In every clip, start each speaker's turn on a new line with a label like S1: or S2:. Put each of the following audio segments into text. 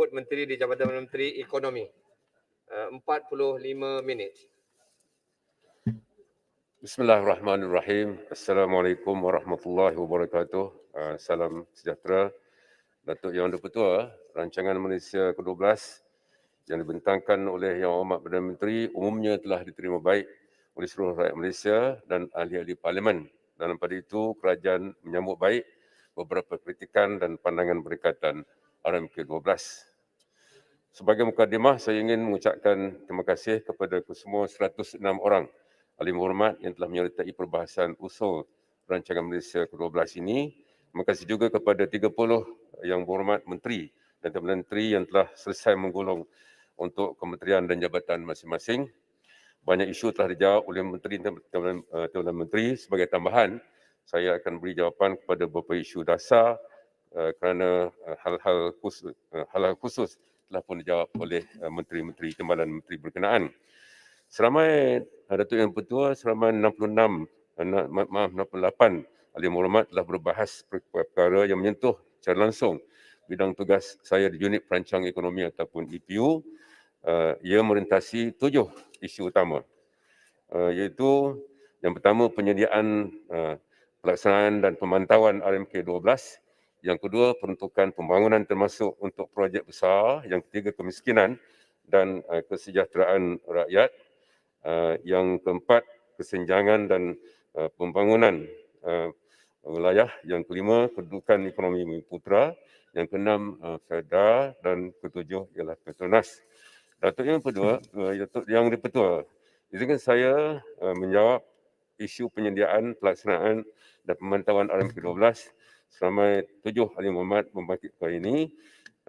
S1: menjemput Menteri di Jabatan Menteri Ekonomi. 45 minit.
S2: Bismillahirrahmanirrahim. Assalamualaikum warahmatullahi wabarakatuh. Salam sejahtera. Datuk Yang Dipertua, Rancangan Malaysia ke-12 yang dibentangkan oleh Yang Amat Perdana Menteri umumnya telah diterima baik oleh seluruh rakyat Malaysia dan ahli-ahli Parlimen. Dalam pada itu, kerajaan menyambut baik beberapa kritikan dan pandangan berkaitan RMK-12. Sebagai mukadimah, saya ingin mengucapkan terima kasih kepada kesemua 106 orang ahli berhormat yang telah menyertai perbahasan usul Rancangan Malaysia ke-12 ini. Terima kasih juga kepada 30 yang berhormat menteri dan menteri yang telah selesai menggulung untuk kementerian dan jabatan masing-masing. Banyak isu telah dijawab oleh menteri dan menteri. Sebagai tambahan, saya akan beri jawapan kepada beberapa isu dasar kerana hal-hal khusus telah pun dijawab oleh menteri-menteri timbalan menteri berkenaan. Seramai Datuk Yang Dipertua, seramai 68 ahli berhormat telah berbahas perkara yang menyentuh secara langsung bidang tugas saya di unit perancang ekonomi ataupun EPU. Ia merintasi 7 isu utama, iaitu yang pertama penyediaan pelaksanaan dan pemantauan RMK-12. Yang kedua, peruntukan pembangunan termasuk untuk projek besar. Yang ketiga, kemiskinan dan kesejahteraan rakyat. Yang keempat, kesenjangan dan pembangunan wilayah. Yang kelima, kedudukan ekonomi Bumi Putra. Yang keenam, Kedah, dan ketujuh ialah Petronas. Datuk Yang Dipertua, izinkan saya menjawab isu penyediaan, pelaksanaan dan pemantauan RMK-12 seramai 7 ahli berhormat membangkit perkara ini.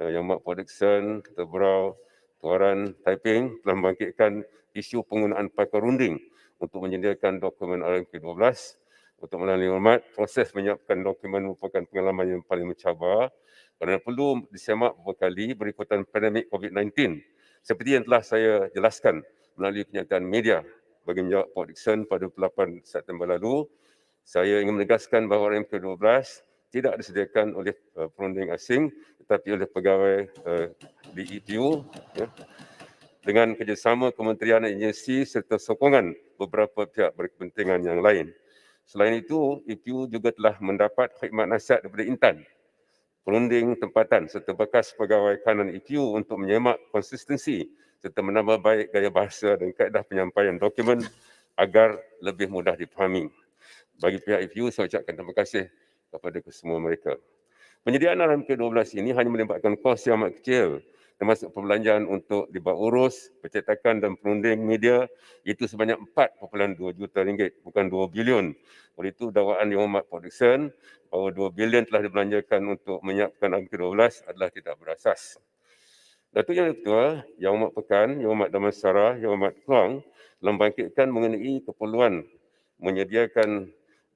S2: Yang Mak Production, Tebrau, Tuaran, Taiping telah membangkitkan isu penggunaan pakar runding untuk menyediakan dokumen RMK-12. Untuk melalui hormat, proses menyiapkan dokumen merupakan pengalaman yang paling mencabar kerana perlu disemak beberapa kali berikutan pandemik COVID-19. Seperti yang telah saya jelaskan melalui kenyataan media bagi menjawab Production pada 8 September lalu, saya ingin menegaskan bahawa RMK-12 tidak disediakan oleh perunding asing tetapi oleh pegawai di EPU dengan kerjasama kementerian dan agensi serta sokongan beberapa pihak berkepentingan yang lain. Selain itu, EPU juga telah mendapat khidmat nasihat daripada Intan, perunding tempatan serta bekas pegawai kanan EPU untuk menyemak konsistensi serta menambah baik gaya bahasa dan kaedah penyampaian dokumen agar lebih mudah dipahami. Bagi pihak EPU, saya ucapkan terima kasih kepada kesemua mereka. Penyediaan RMK-12 ini hanya melibatkan kos yang amat kecil, termasuk perbelanjaan untuk dibuat urus, percetakan dan perunding media, itu sebanyak 4.2 juta ringgit, bukan 2 bilion. Oleh itu, dakwaan Yang Amat Production bahawa 2 bilion telah dibelanjakan untuk menyiapkan RMK-12 adalah tidak berasas. Datuk Yang Dipertua, Yang Amat Pekan, Yang Amat Damansara, Yang Amat Keluang telah membangkitkan mengenai keperluan menyediakan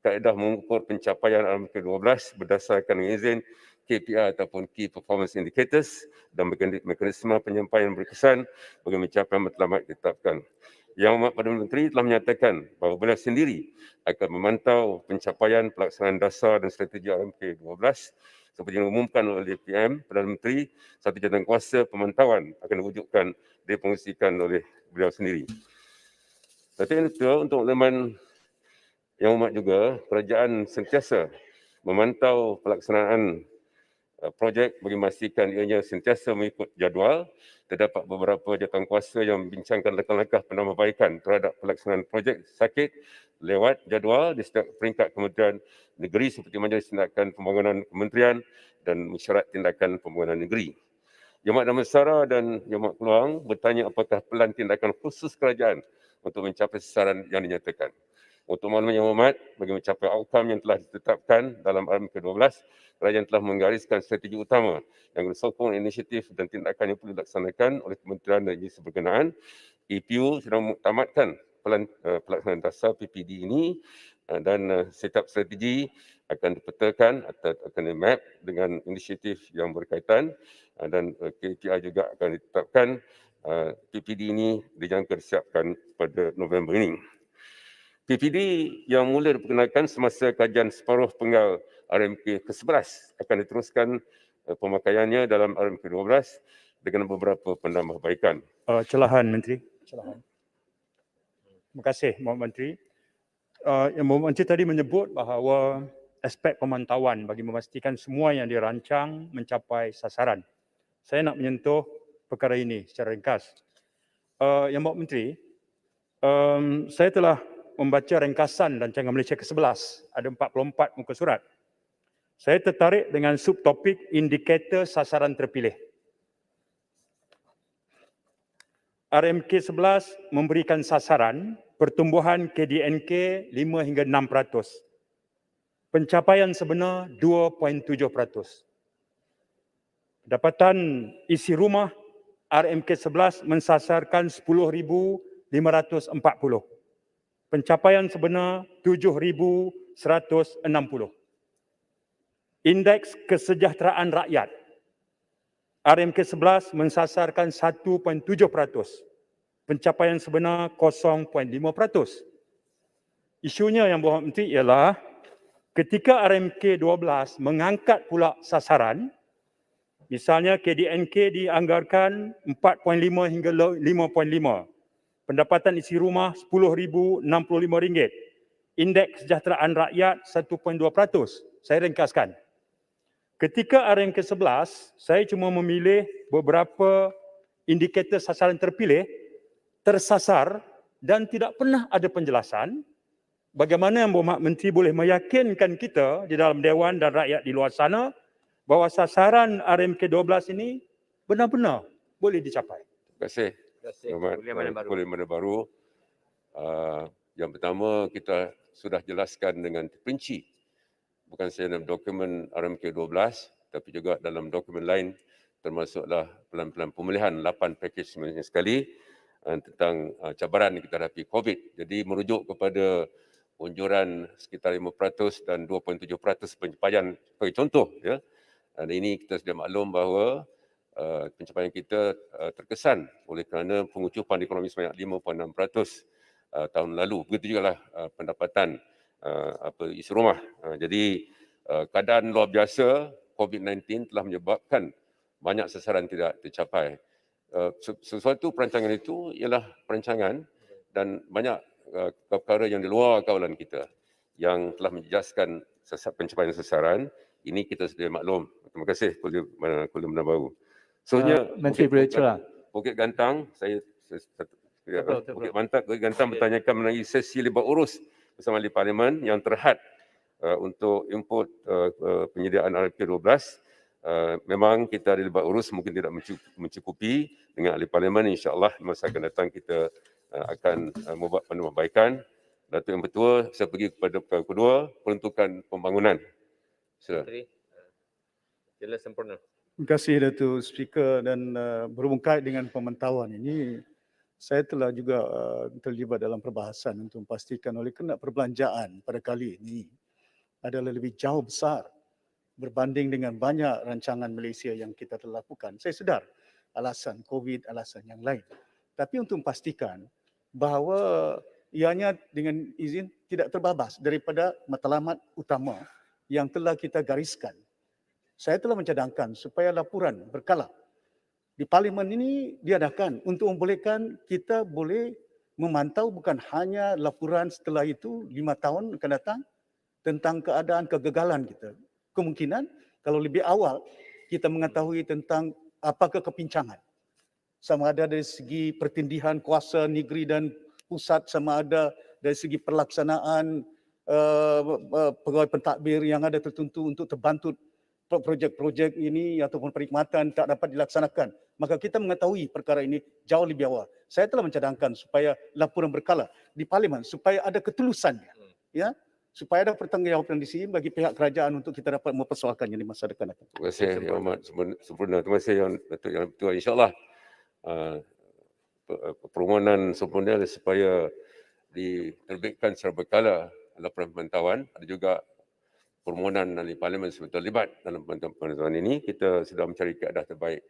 S2: kaedah mengukur pencapaian RMK-12 berdasarkan izin KPI ataupun Key Performance Indicators dan mekanisme penyampaian berkesan bagi mencapai matlamat ditetapkan. Yang Amat Perdana Menteri telah menyatakan bahawa beliau sendiri akan memantau pencapaian pelaksanaan dasar dan strategi RMK-12 seperti yang diumumkan oleh PM Perdana Menteri. Satu jawatankuasa pemantauan akan diwujudkan dipengisikan oleh beliau sendiri. Datuk Yang Dipertua, untuk makluman Yang Amat juga, kerajaan sentiasa memantau pelaksanaan projek bagi memastikan ianya sentiasa mengikut jadual. Terdapat beberapa jawatankuasa yang membincangkan langkah-langkah penambahbaikan terhadap pelaksanaan projek sakit lewat jadual di setiap peringkat kementerian negeri seperti Majlis Tindakan Pembangunan Kementerian dan Mesyuarat Tindakan Pembangunan Negeri. Yang Amat Damansara dan Yang Amat Keluang bertanya apakah pelan tindakan khusus kerajaan untuk mencapai sasaran yang dinyatakan. Untuk makluman Yang Amat, bagi mencapai outcome yang telah ditetapkan dalam RMK-12, kerajaan telah menggariskan strategi utama yang disokong inisiatif dan tindakan yang perlu dilaksanakan oleh kementerian dan agensi berkenaan. EPU sedang mengutamatkan pelaksanaan dasar PPD ini dan setiap strategi akan dipetakan atau akan di-map dengan inisiatif yang berkaitan dan KPI juga akan ditetapkan. PPD ini dijangka disiapkan pada November ini. PPD yang mula diperkenalkan semasa kajian separuh penggal RMK ke-11 akan diteruskan pemakaiannya dalam RMK-12 dengan beberapa penambahbaikan.
S3: Celahan Menteri. Celahan. Terima kasih Mohd Menteri. Yang Mohd Menteri tadi menyebut bahawa aspek pemantauan bagi memastikan semua yang dirancang mencapai sasaran. Saya nak menyentuh perkara ini secara ringkas. Yang Mohd Menteri, saya telah membaca ringkasan rancangan Malaysia ke-11. Ada 44 muka surat. Saya tertarik dengan subtopik indikator sasaran terpilih. RMK 11 memberikan sasaran pertumbuhan KDNK 5 hingga 6%. Pencapaian sebenar 2.7%. Pendapatan isi rumah RMK 11 mensasarkan 10,540. Pencapaian sebenar 7,160. Indeks kesejahteraan rakyat RMK 11 mensasarkan 1.7%. Pencapaian sebenar 0.5%. Isunya yang Mohd Menteri ialah ketika RMK 12 mengangkat pula sasaran, misalnya KDNK dianggarkan 4.5 hingga 5.5. Pendapatan isi rumah RM10,065. Indeks kesejahteraan rakyat 1.2%. Saya ringkaskan. Ketika RMK 11, saya cuma memilih beberapa indikator sasaran terpilih, tersasar dan tidak pernah ada penjelasan bagaimana yang Mohd Menteri boleh meyakinkan kita di dalam Dewan dan rakyat di luar sana bahawa sasaran RMK 12 ini benar-benar boleh dicapai.
S2: Terima kasih.
S1: Terima kasih.
S2: Kuliah Mana Baru. Yang pertama, kita sudah jelaskan dengan terperinci, bukan saja dalam dokumen RMK 12, tapi juga dalam dokumen lain, termasuklah pelan-pelan pemulihan 8 pakej sebenarnya sekali tentang cabaran yang kita hadapi COVID. Jadi merujuk kepada unjuran sekitar 5% dan 2.7% pencapaian sebagai contoh. Ya. Dan ini kita sudah maklum bahawa pencapaian kita terkesan oleh kerana pengucupan ekonomi sebanyak 5.6% tahun lalu. Begitu juga lah pendapatan isi rumah. Jadi keadaan luar biasa COVID-19 telah menyebabkan banyak sasaran tidak tercapai. Sesuatu perancangan itu ialah perancangan dan banyak perkara yang di luar kawalan kita yang telah menjejaskan pencapaian sasaran. Ini kita sudah maklum. Terima kasih Kuliah Mana Baru. Soalnya
S4: Menteri Berencana.
S2: Bukit Gantang,
S1: Betul.
S2: Bukit Gantang bertanyakan mengenai sesi libat urus bersama Ahli Parlimen yang terhad untuk input penyediaan RMK 12. Memang kita ada libat urus mungkin tidak mencukupi dengan Ahli Parlimen. InsyaAllah masa akan datang kita akan membuat penambahbaikan. Datuk Yang Bertua, saya pergi kepada perkara kedua, peruntukan pembangunan. Sila.
S1: Menteri, jelas sempurna.
S3: Terima kasih Datuk Speaker, dan berhubung kait dengan pemantauan ini, saya telah juga terlibat dalam perbahasan untuk memastikan oleh kerana perbelanjaan pada kali ini adalah lebih jauh besar berbanding dengan banyak rancangan Malaysia yang kita telah lakukan. Saya sedar alasan COVID, alasan yang lain. Tapi untuk memastikan bahawa ianya dengan izin tidak terbabas daripada matlamat utama yang telah kita gariskan. Saya telah mencadangkan supaya laporan berkala di Parlimen ini diadakan untuk membolehkan kita boleh memantau bukan hanya laporan setelah itu 5 tahun akan datang tentang keadaan kegagalan kita. Kemungkinan kalau lebih awal kita mengetahui tentang apakah kepincangan. Sama ada dari segi pertindihan kuasa negeri dan pusat, sama ada dari segi pelaksanaan pegawai pentadbir yang ada tertentu untuk terbantu projek-projek ini ataupun perkhidmatan tak dapat dilaksanakan. Maka kita mengetahui perkara ini jauh lebih awal. Saya telah mencadangkan supaya laporan berkala di Parlimen supaya ada ketulusannya, ya, supaya ada pertanggungjawaban di sini bagi pihak kerajaan untuk kita dapat mempersoalkannya di masa depan.
S2: Terima kasih Yang Amat sempurna. Terima kasih Yang Bertua. InsyaAllah permohonan sempurna supaya diterbitkan secara berkala laporan pemantauan. Ada juga permohonan ahli Parlimen sebetul terlibat dalam pemantauan ini. Kita sudah mencari keadaan terbaik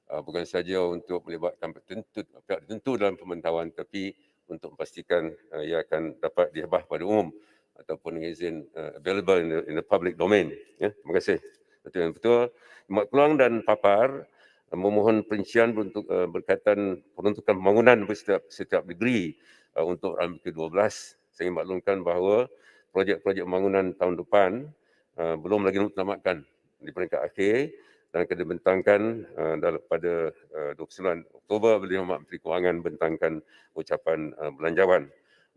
S2: bukan saja untuk melibatkan pihak tertentu dalam pemantauan, tapi untuk memastikan ia akan dapat dihebah pada umum ataupun dengan izin available in the public domain. Ya, terima kasih. Betul yang betul. Mak Keluang dan Papar, memohon perincian untuk berkaitan peruntukan pembangunan setiap negeri untuk RMK 12. Saya maklumkan bahawa projek-projek pembangunan tahun depan belum lagi ditamatkan di peringkat akhir dan akan dibentangkan pada 29 Oktober bila Yang Menteri Kewangan bentangkan ucapan belanjawan.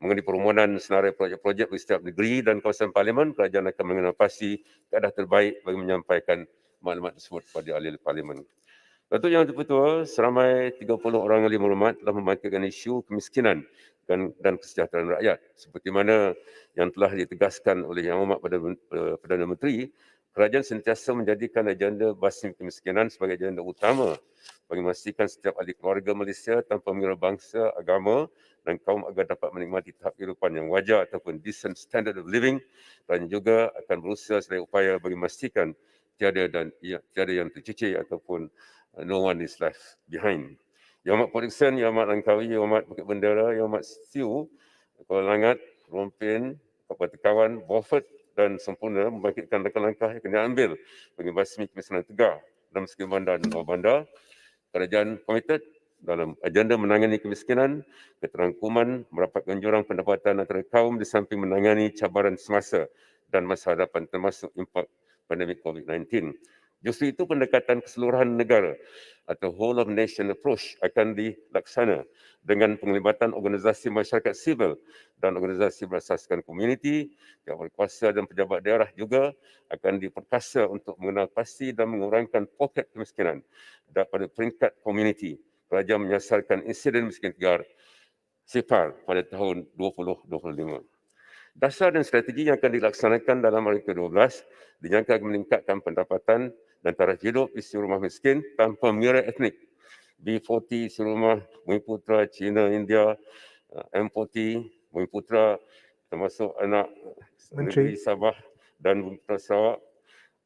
S2: Mengenai permohonan senarai projek-projek di setiap negeri dan kawasan parlimen, kerajaan akan mengenapasi keadaan terbaik bagi menyampaikan maklumat tersebut kepada ahli parlimen. Datuk Yang Dipertua, seramai 30 orang ahli maklumat telah membangkitkan isu kemiskinan dan kesejahteraan rakyat. Seperti mana yang telah ditegaskan oleh Yang Amat Perdana Menteri, kerajaan sentiasa menjadikan agenda basmi kemiskinan sebagai agenda utama bagi memastikan setiap ahli keluarga Malaysia tanpa mengira bangsa, agama dan kaum agar dapat menikmati tahap kehidupan yang wajar ataupun decent standard of living, dan juga akan berusaha sedaya upaya bagi memastikan tiada yang tercicir ataupun no one is left behind. Yang Amat Podikson, Yang Amat Langkawi, Yang Amat Bukit Bendera, Yang Amat Siu, Kuala Langat, Rompin, Kabupaten Kawan, Beaufort dan sempurna membangkitkan langkah-langkah yang kena ambil bagi basmi kemiskinan tegar dalam segi bandar dan luar bandar. Kerajaan komited dalam agenda menangani kemiskinan, keterangkuman, merapatkan jurang pendapatan antara kaum di samping menangani cabaran semasa dan masa hadapan termasuk impak pandemik COVID-19. Justru itu pendekatan keseluruhan negara atau whole of nation approach akan dilaksana dengan penglibatan organisasi masyarakat sivil dan organisasi berasaskan komuniti, pihak berkuasa dan pejabat daerah juga akan diperkasa untuk mengenal pasti dan mengurangkan poket kemiskinan pada peringkat komuniti. Kerajaan menyasarkan insiden miskin tegar sifar pada tahun 2025. Dasar dan strategi yang akan dilaksanakan dalam RMK 12 dijangka akan meningkatkan pendapatan dan taraf hidup isi rumah miskin tanpa mengira etnik. B40 isi rumah Bumiputera, China, India, M40 Bumiputera termasuk anak negeri Sabah dan Bumiputera Sarawak,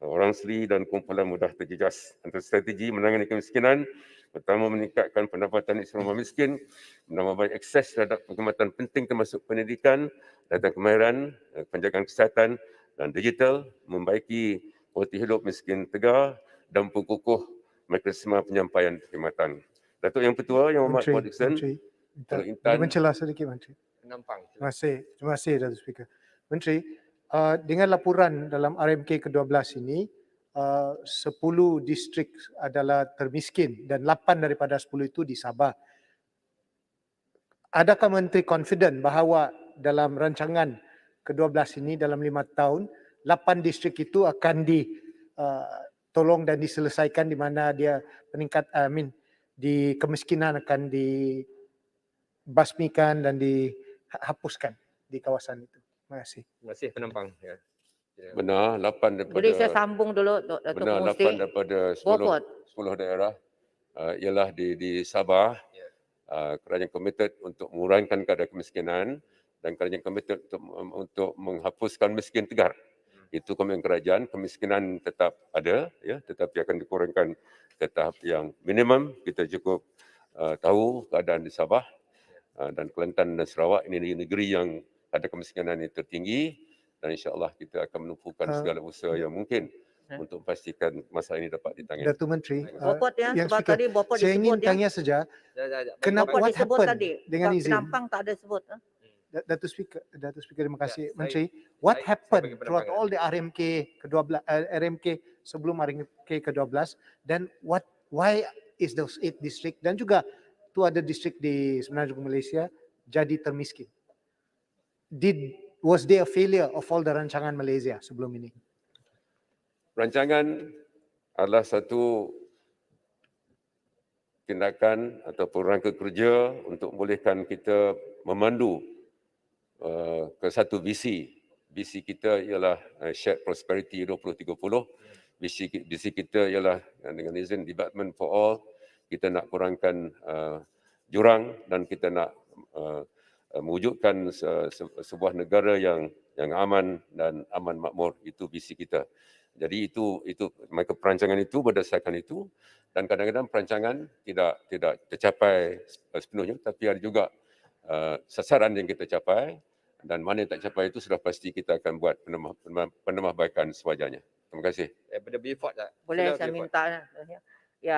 S2: orang Seri dan kumpulan mudah terjejas. Antara strategi menangani kemiskinan, pertama meningkatkan pendapatan isi rumah miskin, menambah baik akses terhadap perkhidmatan penting termasuk pendidikan, data kemahiran, penjagaan kesihatan dan digital, membaiki kualiti hidup miskin tegar dan memperkukuh mekanisme penyampaian perkhidmatan. Datuk Yang Pertua, Yang Amat Puan Dickson,
S4: boleh mencelah sedikit Menteri.
S1: Penampang.
S4: Terima kasih Datuk Speaker. Menteri, dengan laporan dalam RMK ke-12 ini, 10 distrik adalah termiskin dan 8 daripada 10 itu di Sabah. Adakah Menteri confident bahawa dalam rancangan ke-12 ini dalam 5 tahun, 8 distrik itu akan ditolong dan diselesaikan di mana dia di kemiskinan akan dibasmikan dan dihapuskan di kawasan itu. Terima kasih.
S1: Terima kasih penampang. Ya.
S2: Benar, 8 daripada
S5: Boleh saya sambung dulu Datuk
S2: benar,
S5: Musti?
S2: 8 daripada 10
S5: Beaufort.
S2: daerah ialah di Sabah. Kerajaan komited untuk mengurangkan kadar kemiskinan dan kerajaan komited untuk menghapuskan miskin tegar. Itu komitmen kerajaan. Kemiskinan tetap ada, ya, tetapi akan dikurangkan ke tahap yang minimum. Kita cukup tahu keadaan di Sabah dan Kelantan dan Sarawak ini negeri yang ada kemiskinan yang tertinggi, dan insya-Allah kita akan menumpukan segala usaha yang mungkin untuk pastikan masalah ini dapat ditangani.
S4: Datuk Menteri,
S5: Beaufort ya,
S4: yang
S5: sebab
S4: Speaker,
S5: tadi Beaufort
S4: saya ingin
S5: disebut ya.
S4: tanya saja, kenapa
S5: Beaufort
S4: what
S5: disebut
S4: happened
S5: tadi.
S4: dengan izin?
S5: Penampang tak ada sebut.
S4: Datuk Speaker, terima kasih.
S1: saya-
S4: Menteri, what
S1: saya
S4: happened
S1: bagi
S4: throughout
S1: penambangan.
S4: all the RMK sebelum RMK ke-12, dan why is those 8 district dan juga 2 other district di Semenanjung Malaysia jadi termiskin? Was there a failure of all the rancangan Malaysia sebelum ini?
S2: Rancangan adalah satu tindakan ataupun rangka kerja untuk membolehkan kita memandu ke satu visi. Visi kita ialah Shared Prosperity 2030. Visi kita ialah dengan izin Development for All, kita nak kurangkan jurang dan kita nak mewujudkan sebuah negara yang aman dan aman makmur. Itu visi kita. Jadi itu maka perancangan itu berdasarkan itu, dan kadang-kadang perancangan tidak tercapai sepenuhnya, tapi ada juga sasaran yang kita capai, dan mana yang tak capai itu sudah pasti kita akan buat penambahbaikan sewajarnya. Terima kasih.
S1: Daripada Beaufort tak?
S5: Boleh
S1: Sila
S5: saya
S1: Beaufort.
S5: minta ya,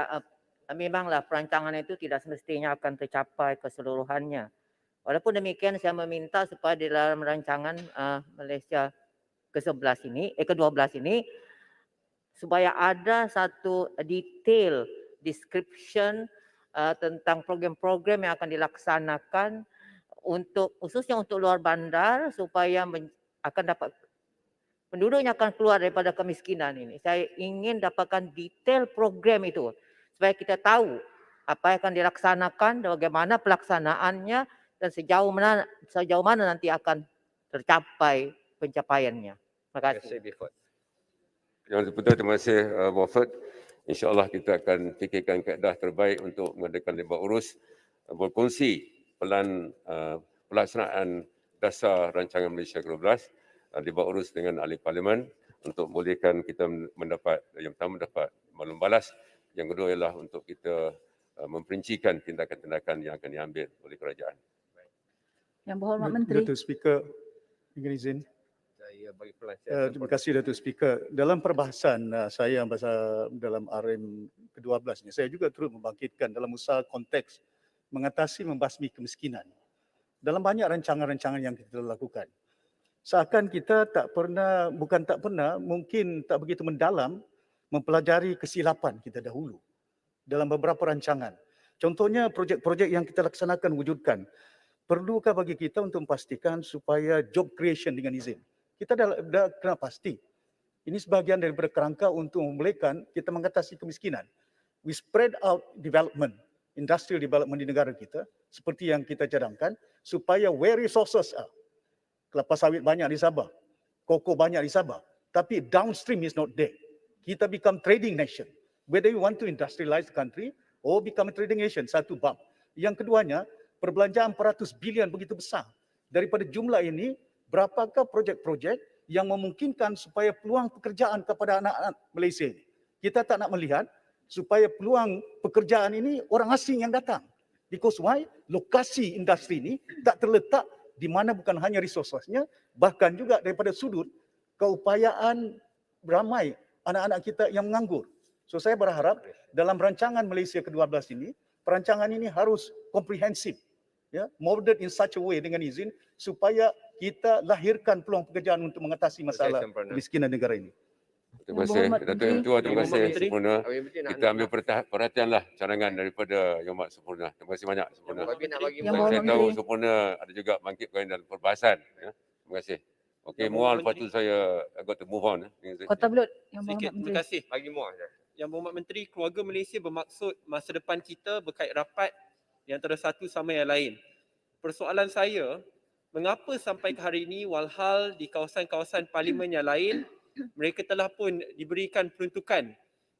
S5: memanglah perancangan itu tidak semestinya akan tercapai keseluruhannya. Walaupun demikian saya meminta supaya di dalam rancangan Malaysia ke-11 ini, ke-12 ini supaya ada satu detail description tentang program-program yang akan dilaksanakan khususnya untuk luar bandar supaya akan dapat penduduknya akan keluar daripada kemiskinan ini. Saya ingin dapatkan detail program itu supaya kita tahu apa yang akan dilaksanakan, bagaimana pelaksanaannya dan sejauh mana nanti akan tercapai pencapaiannya. Terima kasih.
S2: Yang betul, terima kasih Muhammad. InsyaAllah kita akan fikirkan kaedah terbaik untuk mengadakan debat urus, berkongsi pelan pelaksanaan dasar rancangan Malaysia ke-12, debat urus dengan ahli parlimen untuk bolehkan kita mendapat, yang pertama dapat maklum balas, yang kedua ialah untuk kita memperincikan tindakan-tindakan yang akan diambil oleh kerajaan.
S6: Yang Berhormat Menteri.
S3: Datuk Speaker, dengan izin.
S1: Saya bagi pelan.
S3: Terima kasih Datuk Speaker. Dalam perbahasan saya dalam RM ke-12 ni, saya juga turut membangkitkan dalam usaha konteks mengatasi membasmi kemiskinan. Dalam banyak rancangan-rancangan yang kita lakukan, seakan kita mungkin tak begitu mendalam mempelajari kesilapan kita dahulu dalam beberapa rancangan. Contohnya projek-projek yang kita laksanakan wujudkan, perlukah bagi kita untuk memastikan supaya job creation dengan izin? Kita dah kena pasti. Ini sebahagian daripada kerangka untuk membolehkan kita mengatasi kemiskinan. We spread out development, industrial development di negara kita seperti yang kita cadangkan supaya where resources are. Kelapa sawit banyak di Sabah, koko banyak di Sabah, tapi downstream is not there. Kita become trading nation. Whether you want to industrialize the country or become a trading nation, satu bab. Yang keduanya, perbelanjaan 400 bilion begitu besar. Daripada jumlah ini, berapakah projek-projek yang memungkinkan supaya peluang pekerjaan kepada anak-anak Malaysia ini? Kita tak nak melihat supaya peluang pekerjaan ini orang asing yang datang. Because why? Lokasi industri ini tak terletak di mana bukan hanya resourcesnya, bahkan juga daripada sudut keupayaan ramai anak-anak kita yang menganggur. So saya berharap dalam rancangan Malaysia ke-12 ini, perancangan ini harus komprehensif, ya, molded in such a way dengan izin supaya kita lahirkan peluang pekerjaan untuk mengatasi masalah kemiskinan negara ini.
S2: Terima kasih Datuk M. Tua, terima kasih Sempurna. Kita ambil perhatianlah cadangan daripada Yang Amat Sempurna. Terima kasih banyak Sempurna. Saya tahu Sempurna ada juga bangkit berkaitan dalam perbahasan. Ya. Terima kasih. Okey, Mual, lepas tu saya got to move on.
S6: Kota Belud. Yang
S7: Sedikit,
S6: Berhormat
S7: terima
S6: Menteri.
S7: kasih.
S1: Bagi muah je.
S7: Yang Berhormat Menteri, keluarga Malaysia bermaksud masa depan kita berkait rapat di antara satu sama yang lain. Persoalan saya, mengapa sampai ke hari ini walhal di kawasan-kawasan parlimen yang lain, mereka telah pun diberikan peruntukan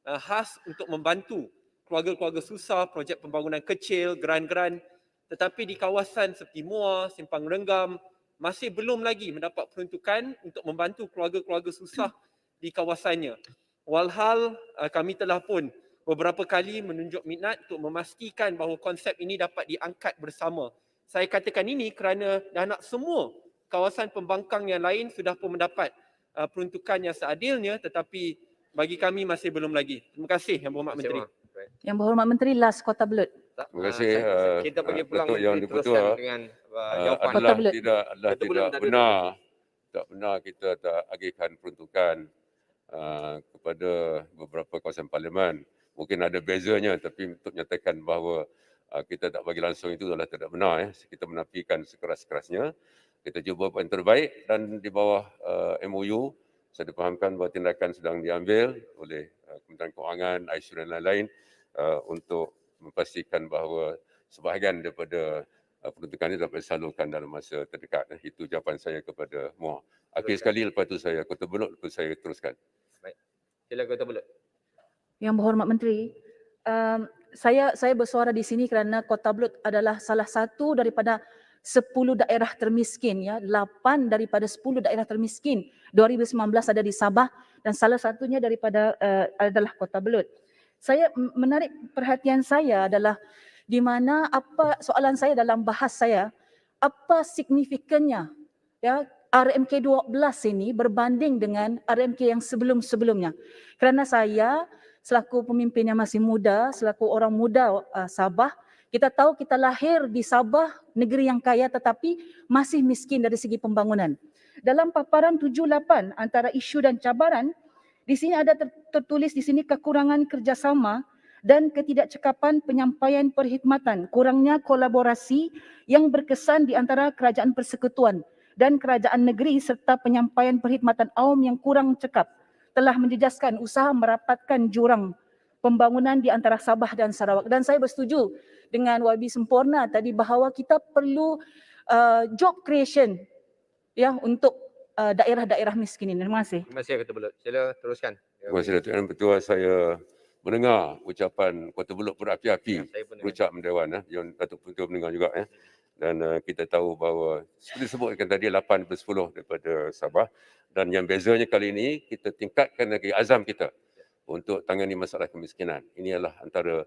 S7: khas untuk membantu keluarga-keluarga susah, projek pembangunan kecil, geran-geran, tetapi di kawasan seperti Muar, Simpang Renggam, masih belum lagi mendapat peruntukan untuk membantu keluarga-keluarga susah di kawasannya. Walhal kami telah pun beberapa kali menunjuk minat untuk memastikan bahawa konsep ini dapat diangkat bersama. Saya katakan ini kerana dah nak semua kawasan pembangkang yang lain sudah pun mendapat peruntukan yang seadilnya, tetapi bagi kami masih belum lagi. Terima kasih Yang Berhormat Menteri.
S6: Yang Berhormat Menteri, last Kota Belud.
S2: Terima kasih
S1: Kita bagi peluang
S2: Datuk Yang
S1: Menteri
S2: Di-Pertua.
S1: teruskan dengan jawapan.
S6: Kota Belud.
S2: tidak benar kita tak agihkan peruntukan kepada beberapa kawasan parlimen. Mungkin ada bezanya, tapi untuk menyatakan bahawa kita tak bagi langsung itu adalah tidak benar. Kita menafikan sekeras-kerasnya. Kita cuba buat yang terbaik dan di bawah MOU saya dipahamkan bahawa tindakan sedang diambil oleh Kementerian Kewangan, ISU dan lain-lain untuk memastikan bahawa sebahagian daripada peruntukan ini dapat disalurkan dalam masa terdekat. Itu jawapan saya kepada Muar. Akhir sekali, lepas itu saya Kota Belud, lepas saya teruskan.
S1: Baik. Silakan Kota Belud.
S6: Yang Berhormat Menteri, saya bersuara di sini kerana Kota Belud adalah salah satu daripada 10 daerah termiskin, ya, 8 daripada 10 daerah termiskin 2019 ada di Sabah dan salah satunya adalah Kota Belud. Saya menarik perhatian saya adalah di mana soalan saya dalam bahas saya, apa signifikannya, ya, RMK 12 ini berbanding dengan RMK yang sebelum-sebelumnya. Kerana saya selaku pemimpin yang masih muda, selaku orang muda Sabah, kita tahu kita lahir di Sabah, negeri yang kaya tetapi masih miskin dari segi pembangunan. Dalam paparan 78 antara isu dan cabaran, di sini ada tertulis di sini kekurangan kerjasama dan ketidakcekapan penyampaian perkhidmatan, kurangnya kolaborasi yang berkesan di antara kerajaan persekutuan dan kerajaan negeri serta penyampaian perkhidmatan awam yang kurang cekap telah menjejaskan usaha merapatkan jurang pembangunan di antara Sabah dan Sarawak. Dan saya bersetuju dengan YB Sempurna tadi bahawa kita perlu job creation ya untuk daerah-daerah miskin ini. Terima kasih.
S1: Terima kasih Ketua Bulut. Sila teruskan.
S2: Terima kasih Datuk Yang Ketua. Saya mendengar ucapan Kota Belud berapi-api,
S1: Saya pun dengar.
S2: berucap mendewan. Yang Datuk Ketua mendengar juga. Dan kita tahu bahawa seperti disebutkan tadi 8 per 10 daripada Sabah. Dan yang bezanya kali ini kita tingkatkan lagi azam kita untuk tangani masalah kemiskinan. Ini adalah antara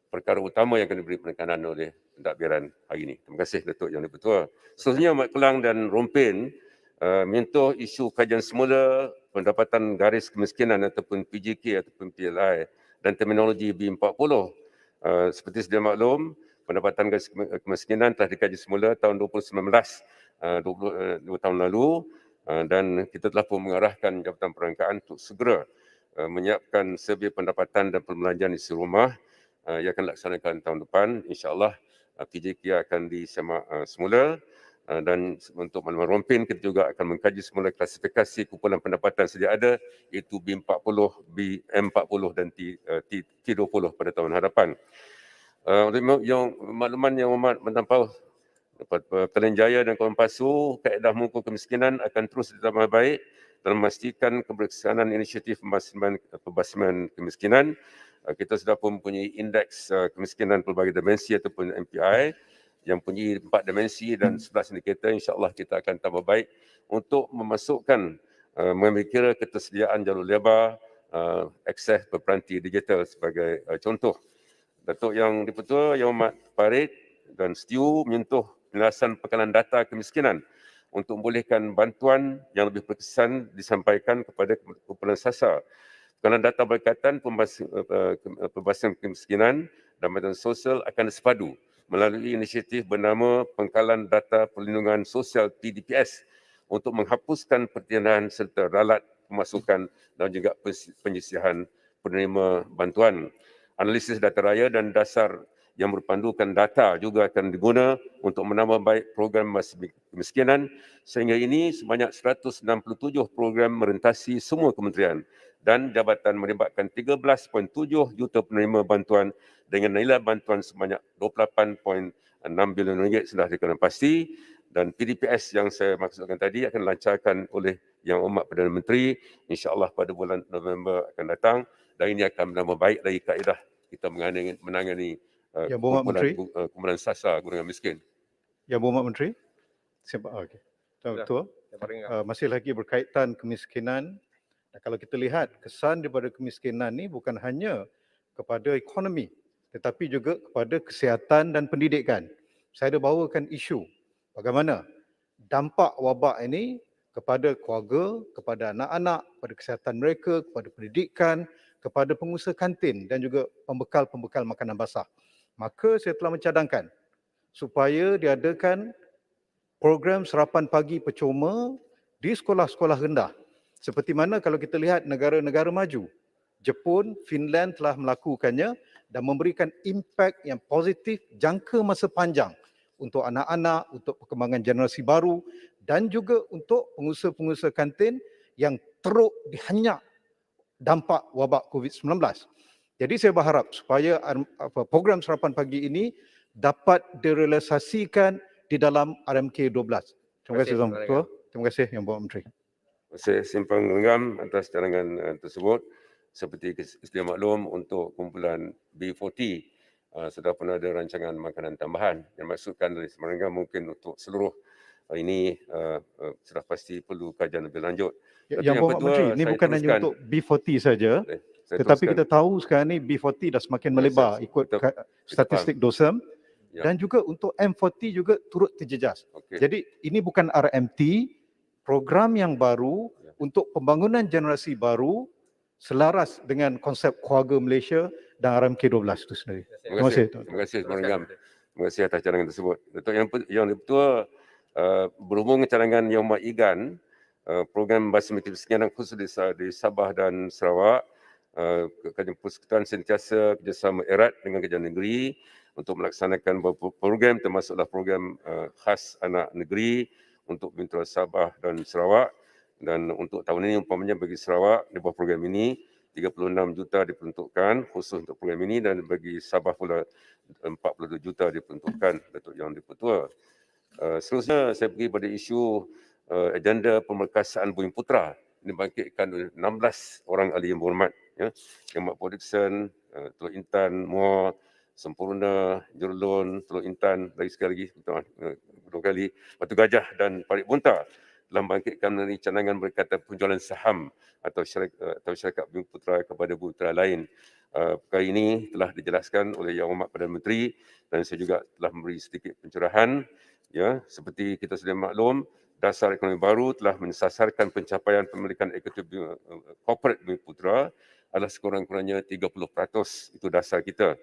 S2: perkara utama yang akan diberi penekanan oleh pentadbiran hari ini. Terima kasih Datuk Yang Ketua. Seterusnya Mat Kelang dan Rompin menyentuh isu kajian semula pendapatan garis kemiskinan ataupun PGK ataupun PLI dan terminologi B40. Seperti sedia maklum, pendapatan garis kemiskinan telah dikaji semula tahun 2019, 2 tahun lalu, dan kita telah pun mengarahkan Jabatan Perangkaan untuk segera menyiapkan survey pendapatan dan perbelanjaan isi rumah yang akan dilaksanakan tahun depan. InsyaAllah PJK akan disemak semula. Dan untuk makluman Rompin, kita juga akan mengkaji semula klasifikasi kumpulan pendapatan sedia ada iaitu B40, BM40 dan T20 pada tahun hadapan. Yang makluman yang amat mentampau dapat Pilihan Jaya dan Kuala Pasu, kaedah mengukur kemiskinan akan terus ditambah baik dalam memastikan keberkesanan inisiatif pembasmian kemiskinan. Kita sudah pun mempunyai indeks kemiskinan pelbagai dimensi ataupun MPI yang mempunyai 4 dimensi dan 11 indikator. InsyaAllah kita akan tambah baik untuk memasukkan mengambil kira ketersediaan jalur lebar, akses berperanti digital sebagai contoh. Datuk Yang Dipertua, Yang Amat Farid dan Setiu menyentuh penjelasan pekanan data kemiskinan untuk membolehkan bantuan yang lebih berkesan disampaikan kepada kumpulan sasar. Pekanan data berkaitan pembahasan kemiskinan dan bantuan sosial akan disepadu melalui inisiatif bernama Pengkalan Data Perlindungan Sosial PDPS untuk menghapuskan pertindahan serta ralat pemasukan dan juga penyisihan penerima bantuan. Analisis data raya dan dasar yang berpandukan data juga akan diguna untuk menambah baik program kemiskinan. Sehingga ini sebanyak 167 program merentasi semua kementerian dan jabatan melibatkan 13.7 juta penerima bantuan dengan nilai bantuan sebanyak 28.6 bilion ringgit sudah dikenakan pasti, dan PDPS yang saya maksudkan tadi akan dilancarkan oleh Yang Amat Perdana Menteri insya-Allah pada bulan November akan datang, dan ini akan menambah baik lagi kaedah kita menangani
S3: Yang Berhormat Menteri,
S2: kumpulan sasar golongan miskin.
S3: Yang Berhormat Menteri. Okey. Tuan Ketua, masih lagi berkaitan kemiskinan. Dan kalau kita lihat kesan daripada kemiskinan ni bukan hanya kepada ekonomi tetapi juga kepada kesihatan dan pendidikan. Saya ada bawakan isu bagaimana dampak wabak ini kepada keluarga, kepada anak-anak, kepada kesihatan mereka, kepada pendidikan, kepada pengusaha kantin dan juga pembekal-pembekal makanan basah. Maka saya telah mencadangkan supaya diadakan program sarapan pagi percuma di sekolah-sekolah rendah. Seperti mana kalau kita lihat negara-negara maju, Jepun, Finland telah melakukannya dan memberikan impak yang positif jangka masa panjang untuk anak-anak, untuk perkembangan generasi baru dan juga untuk pengusaha-pengusaha kantin yang teruk dihanyak dampak wabak COVID-19. Jadi saya berharap supaya program sarapan pagi ini dapat direalisasikan di dalam RMK 12. Terima kasih Tuan Ketua. Terima kasih Yang Berhormat Menteri.
S2: Terima kasih Simpang Lenggam atas cadangan tersebut. Seperti sedia maklum, untuk kumpulan B40 sudah pun ada rancangan makanan tambahan yang maksudkan dari Semarang mungkin untuk seluruh ini sudah pasti perlu kajian lebih lanjut.
S3: Yang Berhormat Menteri, ini bukan hanya untuk B40 saja, tetapi kita tahu sekarang ni B40 dah semakin melebar ikut statistik DOSEM dan juga untuk M40 juga turut terjejas. Jadi ini bukan RMT, program yang baru untuk pembangunan generasi baru selaras dengan konsep keluarga Malaysia dan RMK 12 itu sendiri.
S2: Terima kasih. Terima kasih Tuan Rangam. Terima kasih atas cadangan tersebut. Datuk Yang Dipertua, berhubung cadangan Yang Mat Igan, program basmati persekitaran khusus di Sabah dan Sarawak, Kerajaan Persekutuan sentiasa kerjasama erat dengan kerajaan negeri untuk melaksanakan beberapa program termasuklah program khas anak negeri untuk Bintara Sabah dan Sarawak, dan untuk tahun ini umpamanya bagi Sarawak di bawah program ini 36 juta diperuntukkan khusus untuk program ini, dan bagi Sabah pula 42 juta diperuntukkan, Datuk Yang Dipertua. Seterusnya saya pergi pada isu agenda pemerkasaan Bumiputera. Ini dibangkitkan oleh 16 orang ahli yang berhormat, ya. Yang Mat Production, Teluk Intan, Muar, Sempurna, Jurlun, Teluk Intan, lagi sekali lagi, dua kali, Batu Gajah dan Parit Bontar telah membangkitkan mengenai cadangan berkaitan penjualan saham atau syarikat Bumiputera kepada Bumiputera lain. Perkara ini telah dijelaskan oleh Yang Hormat Perdana Menteri dan saya juga telah memberi sedikit pencerahan. Ya, seperti kita sudah maklum, dasar ekonomi baru telah mensasarkan pencapaian pemilikan ekuiti corporate Bumiputera adalah sekurang-kurangnya 30%. Itu dasar kita.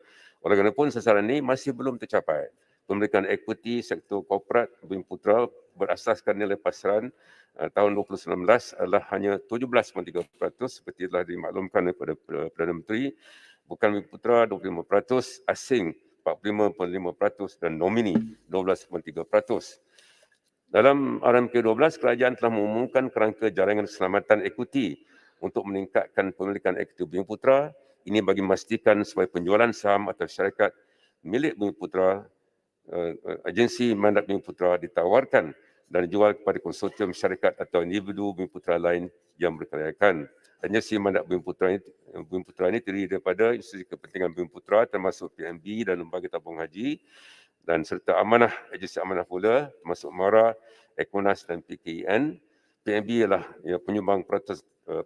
S2: Oleh kerana pun sasaran ini masih belum tercapai. Pemilikan ekuiti sektor korporat Bumiputera berasaskan nilai pasaran tahun 2019 adalah hanya 17.3% seperti telah dimaklumkan kepada Perdana Menteri. Bukan Bumiputera 25%, asing 45.5% dan nomini 12.3%. Dalam RMK 12, kerajaan telah mengumumkan kerangka jaringan keselamatan ekuiti untuk meningkatkan pemilikan ekuiti Bumiputera. Ini bagi memastikan supaya penjualan saham atau syarikat milik Bumiputera, agensi mandat Bumiputera ditawarkan dan dijual kepada konsortium syarikat atau individu Bumiputera lain yang berkelayakan. Agensi mandat Bumiputera ini terdiri daripada institusi kepentingan Bumiputera termasuk PNB dan Lembaga Tabung Haji, dan serta amanah, agensi amanah pula termasuk MARA, Ekonas dan PKN. PNB ialah penyumbang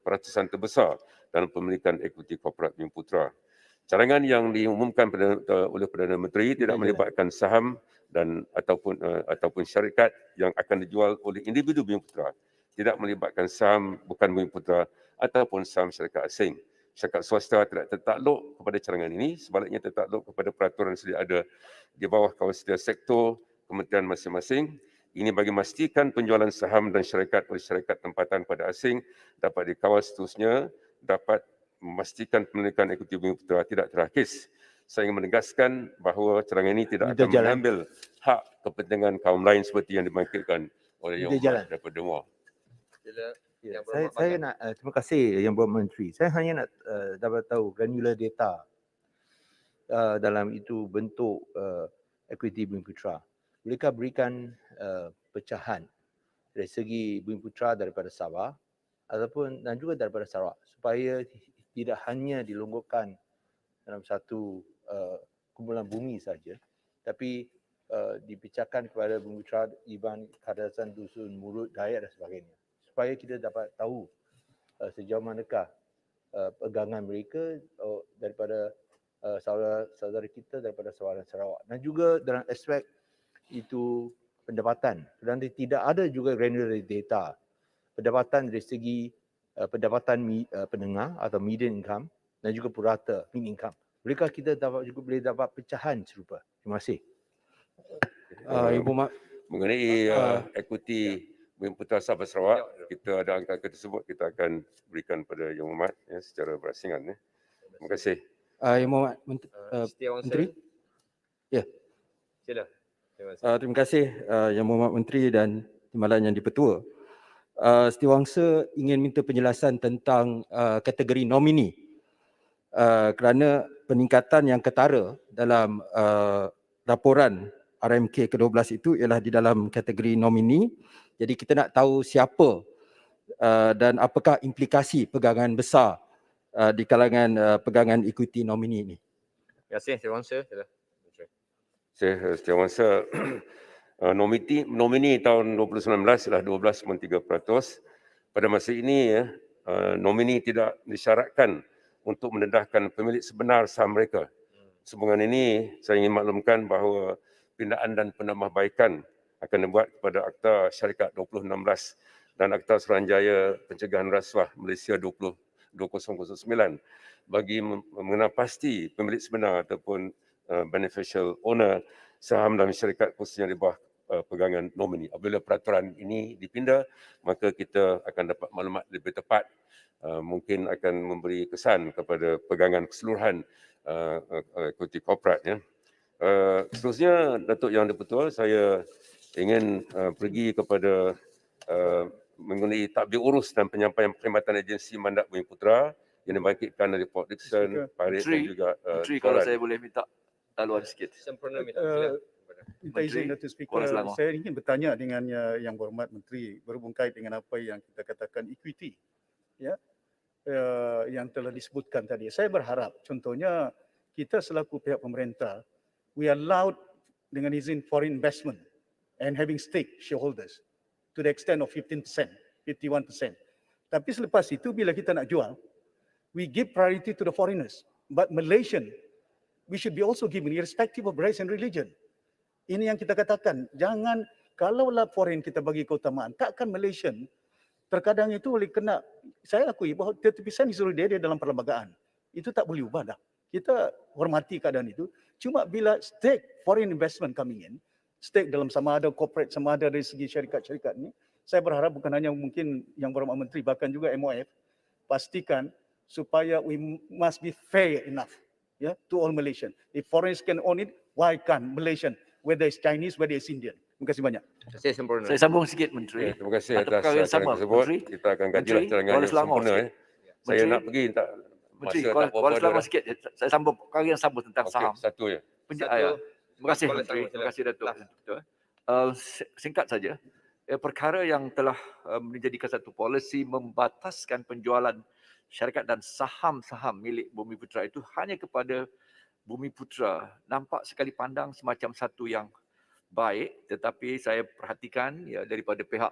S2: peratusan terbesar dalam pemilikan ekuiti korporat Bumiputera. Cadangan yang diumumkan oleh Perdana Menteri tidak melibatkan saham dan ataupun syarikat yang akan dijual oleh individu Bumiputera. Tidak melibatkan saham bukan Bumiputera ataupun saham syarikat asing. Syarikat swasta tidak tertakluk kepada cadangan ini, sebaliknya tertakluk kepada peraturan yang sedia ada di bawah kawasan sektor kementerian masing-masing. Ini bagi memastikan penjualan saham dan syarikat oleh syarikat tempatan pada asing dapat dikawal seterusnya, dapat memastikan pemilikan ekuiti Bumiputera tidak terhakis. Saya ingin menegaskan bahawa cadangan ini tidak akan mengambil hak kepentingan kaum lain seperti yang dibangkitkan oleh Yang Hormat daripada Muar.
S8: Ya, saya nak terima kasih Yang Berhormat Menteri. Saya hanya nak dapat tahu granular data dalam itu bentuk ekuiti Bumiputera. Bolehkah berikan pecahan dari segi Bumiputera daripada Sabah ataupun dan juga daripada Sarawak supaya tidak hanya dilonggokkan dalam satu kumpulan bumi saja, tapi dipecahkan kepada Bumiputera, Iban, Kadasan, Dusun, Murut, Dayak dan sebagainya. Supaya kita dapat tahu sejauh manakah pegangan mereka daripada saudara kita daripada Sabah dan Sarawak. Dan juga dalam aspek itu pendapatan. Dan tidak ada juga granular data pendapatan dari segi pendapatan penengah atau median income dan juga purata mid income. Bolehkah kita boleh dapat pecahan serupa? Terima kasih.
S2: Ibu Mak, mengenai ekuiti Bumiputera Sabah Sarawak, kita ada angka tersebut, kita akan berikan pada Yang Hormat secara berasingan. Terima kasih.
S9: Yang Hormat Menteri. Ya.
S1: Sila. Terima kasih.
S9: Terima kasih Yang Hormat Menteri dan Timbalan Yang Dipertua. Setiausaha ingin minta penjelasan tentang kategori nomini kerana peningkatan yang ketara dalam laporan RMK ke-12 itu ialah di dalam kategori nomini. Jadi kita nak tahu siapa dan apakah implikasi pegangan besar di kalangan pegangan ekuiti nomini ini.
S1: Terima kasih, Setiausaha.
S2: Setiausaha, nomini tahun 2019 adalah 12.3%. Pada masa ini nomini tidak disyaratkan untuk mendedahkan pemilik sebenar saham mereka. Sehubungan ini saya ingin maklumkan bahawa pindaan dan penambahbaikan akan dibuat kepada Akta Syarikat 2016 dan Akta Suruhanjaya Pencegahan Rasuah Malaysia 2020 2009 bagi mengenal pasti pemilik sebenar ataupun beneficial owner saham dalam syarikat khususnya di bawah pegangan nomini. Apabila peraturan ini dipindah, maka kita akan dapat maklumat lebih tepat, mungkin akan memberi kesan kepada pegangan keseluruhan equity corporate. Ya. Seterusnya, Datuk Yang di-Pertua, saya ingin pergi kepada mengenai takbir urus dan penyampaian perkhidmatan agensi mandat Bumiputera yang dibangkitkan dari Port Dickson, Parit dan juga
S10: Menteri, kalau saya boleh minta laluan sikit.
S1: Sempurna minta. Sila.
S3: Minta izin Datuk Speaker,
S10: Kuala Selangor.
S3: saya ingin bertanya dengan Yang Berhormat Menteri berhubung kait dengan apa yang kita katakan equity, ya, yang telah disebutkan tadi. Saya berharap, contohnya kita selaku pihak pemerintah, we allowed dengan izin foreign investment and having stake shareholders to the extent of 15%, 51%. Tapi selepas itu bila kita nak jual, we give priority to the foreigners. But Malaysian, we should be also given irrespective of race and religion. Ini yang kita katakan, jangan kalaulah foreign kita bagi keutamaan, takkan Malaysian terkadang itu boleh kena, saya akui bahawa 30% disuruh dia dalam perlembagaan. Itu tak boleh ubah dah. Kita hormati keadaan itu. Cuma bila stake foreign investment coming in, stake dalam sama ada corporate, sama ada dari segi syarikat-syarikat ni, saya berharap bukan hanya mungkin Yang Berhormat Menteri, bahkan juga MOF, pastikan supaya we must be fair enough, yeah, to all Malaysian. If foreigners can own it, why can't Malaysian? Whether it's Chinese, whether it's Indian. Terima kasih banyak.
S1: Saya sempurna.
S10: Saya sambung sikit, Menteri.
S2: Terima kasih
S10: Atas
S2: atas
S10: perkara yang
S2: acara
S10: sama,
S2: tersebut.
S10: Menteri.
S2: Kita akan kajilah
S10: Menteri,
S2: cadangan
S10: Kuala
S2: yang
S10: Selangor
S2: sempurna.
S10: sikit.
S2: Saya
S10: Menteri,
S2: nak pergi, tak
S10: Menteri,
S2: masa tak
S10: Kuala
S2: apa-apa
S10: Selangor
S2: dah.
S10: sikit. Saya sambung perkara yang sama tentang
S2: Okey,
S10: saham.
S2: satu je.
S10: Ya. Terima kasih,
S1: Kuala
S10: Menteri.
S1: Selangor,
S10: Terima kasih, Datuk.
S1: Last.
S10: Singkat saja. Perkara yang telah menjadikan satu polisi membataskan penjualan syarikat dan saham-saham milik Bumiputera itu hanya kepada Bumiputera. Nampak sekali pandang semacam satu yang baik, tetapi saya perhatikan ya daripada pihak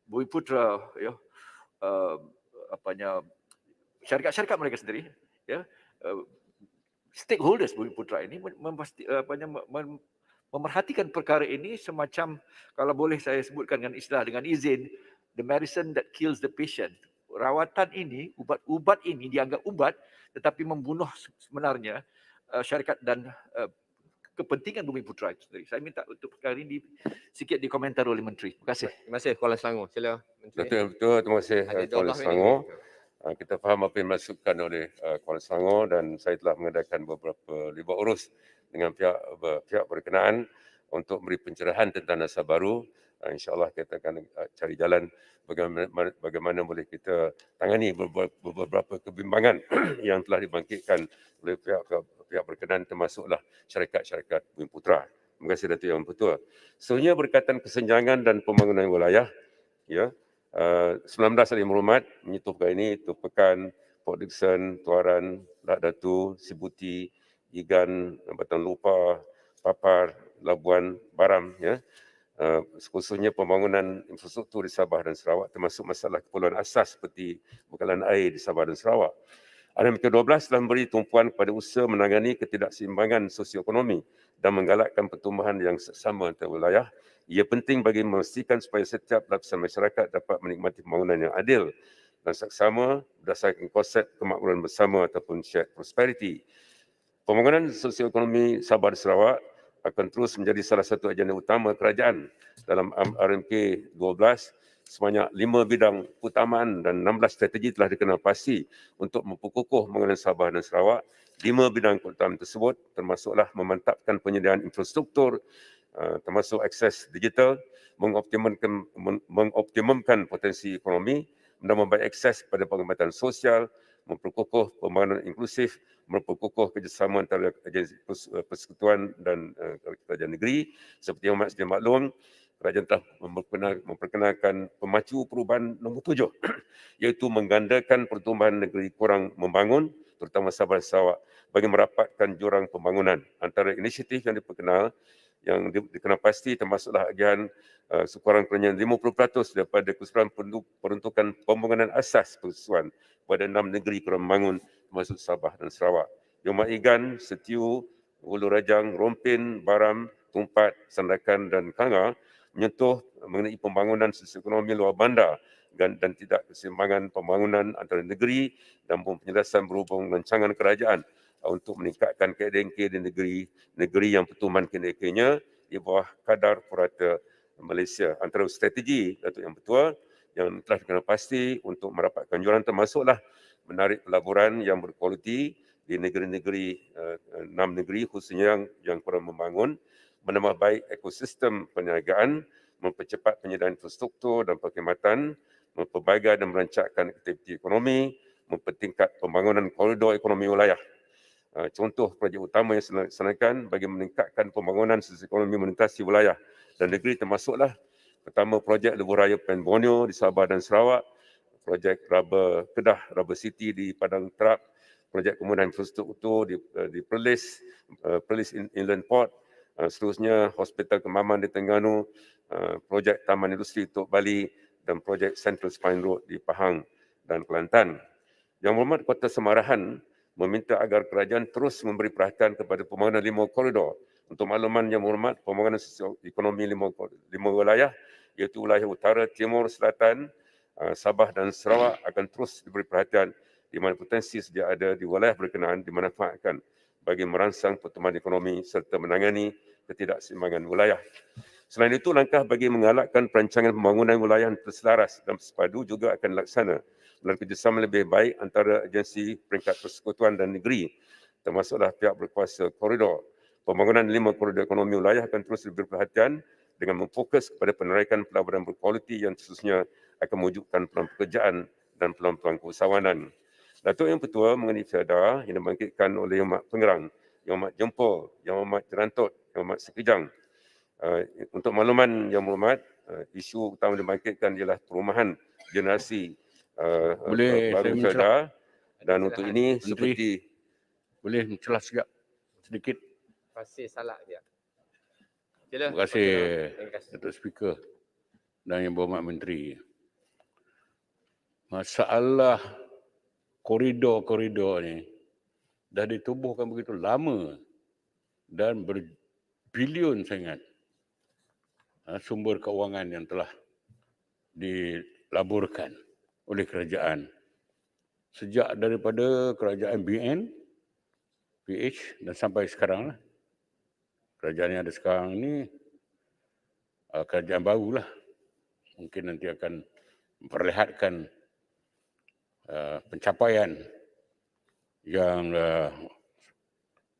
S10: Bumiputera, ya, syarikat-syarikat mereka sendiri, ya, stakeholders Bumiputera ini memerhatikan perkara ini semacam, kalau boleh saya sebutkan dengan istilah, dengan izin, the medicine that kills the patient. Rawatan ini, ubat ini dianggap ubat, tetapi membunuh sebenarnya syarikat dan kepentingan Bumiputera itu sendiri. Saya minta untuk perkara ini sikit dikomentar oleh Menteri. Terima kasih.
S1: Terima kasih Kuala Selangor. Sila Menteri.
S2: Betul, terima kasih
S1: Ada
S2: Kuala
S1: 12
S2: Selangor.
S1: minit.
S2: Kita faham apa yang dimaksudkan oleh Kuala Selangor dan saya telah mengadakan beberapa libat urus dengan pihak berkenaan untuk beri pencerahan tentang nasab baru. InsyaAllah kita akan cari jalan bagaimana boleh kita tangani beberapa kebimbangan yang telah dibangkitkan oleh pihak berkenaan, termasuklah syarikat-syarikat Bumiputera. Terima kasih Datuk Yang Bertua. Seterusnya berkaitan kesenjangan dan pembangunan wilayah, ya, 19 ahli berhormat menyentuh perkara ini, Tupekan, Port Dickson, Tuaran, Lak Datu, Sibuti, Igan, Batan Lupa, Papar, Labuan, Baram, ya. Khususnya pembangunan infrastruktur di Sabah dan Sarawak, termasuk masalah keperluan asas seperti bekalan air di Sabah dan Sarawak. Item ke-12 telah memberi tumpuan kepada usaha menangani ketidakseimbangan sosioekonomi dan menggalakkan pertumbuhan yang seksama antara wilayah. Ia penting bagi memastikan supaya setiap lapisan masyarakat dapat menikmati pembangunan yang adil dan seksama berdasarkan konsep kemakmuran bersama ataupun shared prosperity. Pembangunan sosioekonomi Sabah dan Sarawak akan terus menjadi salah satu agenda utama kerajaan dalam RMK 12. Sebanyak 5 bidang keutamaan dan 16 strategi telah dikenal pasti untuk memperkukuh pembangunan Sabah dan Sarawak. 5 bidang keutamaan tersebut termasuklah memantapkan penyediaan infrastruktur, termasuk akses digital, mengoptimumkan potensi ekonomi, menambah akses kepada pengamatan sosial, memperkukuh pembangunan inklusif, memperkukuh kerjasama antara agensi persekutuan dan kerajaan negeri. Seperti yang sedia maklum, kerajaan telah memperkenalkan pemacu perubahan nombor 7 iaitu menggandakan pertumbuhan negeri kurang membangun, terutama Sabah dan Sarawak, bagi merapatkan jurang pembangunan. Antara inisiatif yang dikenal pasti termasuklah agihan sekurang-kurangnya 50% daripada keseluruhan peruntukan pembangunan asas persekutuan pada 6 negeri kurang membangun, termasuk Sabah dan Sarawak. Yoma Igan, Setiu, Hulu Rajang, Rompin, Baram, Tumpat, Sandakan dan Kanga menyentuh mengenai pembangunan sosioekonomi luar bandar dan tidak keseimbangan pembangunan antara negeri dan penjelasan berhubung rancangan kerajaan untuk meningkatkan KDNK di negeri yang pertumbuhan KDNK-nya di bawah kadar purata Malaysia. Antara strategi Datuk Yang Pertua yang telah dikenal pasti untuk merapatkan jualan termasuklah menarik pelaburan yang berkualiti di negeri-negeri, 6 negeri khususnya yang kurang membangun, menambah baik ekosistem perniagaan, mempercepat penyediaan infrastruktur dan perkhidmatan, memperbaikan dan merancangkan aktiviti ekonomi, mempertingkat pembangunan koridor ekonomi wilayah. Contoh projek utama yang dilaksanakan bagi meningkatkan pembangunan sosioekonomi melintasi wilayah dan negeri termasuklah pertama projek Lebuh Raya Pen Borneo di Sabah dan Sarawak, projek Kedah Rubber City di Padang Terap, projek kemudahan infrastruktur di Perlis Inland Port, seterusnya Hospital Kemaman di Terengganu, projek Taman Industri Tok Bali dan projek Central Spine Road di Pahang dan Kelantan. Yang Berhormat Kota Semarahan meminta agar kerajaan terus memberi perhatian kepada pembangunan 5 koridor. Untuk makluman Yang Berhormat, pembangunan sosioekonomi 5 wilayah iaitu wilayah utara, timur, selatan, Sabah dan Sarawak akan terus diberi perhatian di mana potensi sedia ada di wilayah berkenaan dimanfaatkan bagi merangsang pertumbuhan ekonomi serta menangani ketidakseimbangan wilayah. Selain itu, langkah bagi mengalakkan perancangan pembangunan wilayah yang terselaras dan bersepadu juga akan dilaksana melalui kerjasama lebih baik antara agensi peringkat persekutuan dan negeri, termasuklah pihak berkuasa koridor. Pembangunan 5 koridor ekonomi wilayah akan terus diberi perhatian dengan memfokus kepada penarikan pelaburan berkualiti yang khususnya akan mewujudkan peluang pekerjaan dan peluang-peluang keusahawanan. Datuk Yang Pertua mengenai fiada yang dibangkitkan oleh Yang Amat Pengerang, Yang Amat Jempol, Yang Amat Jerantut, Yang Amat Sekejang. Untuk makluman Yang Berhormat, isu utama dibangkitkan ialah perumahan generasi baru fiada dan untuk ini seperti
S11: boleh mencelah sedikit.
S1: Pasti salah dia. Sila.
S11: Terima kasih Datuk Speaker dan Yang Berhormat Menteri. Masalah koridor-koridor ni dah ditubuhkan begitu lama dan berbilion sangat sumber keuangan yang telah dilaburkan oleh kerajaan. Sejak daripada kerajaan BN, PH dan sampai sekarang lah. Kerajaan yang ada sekarang ni kerajaan barulah. Mungkin nanti akan memperlihatkan pencapaian yang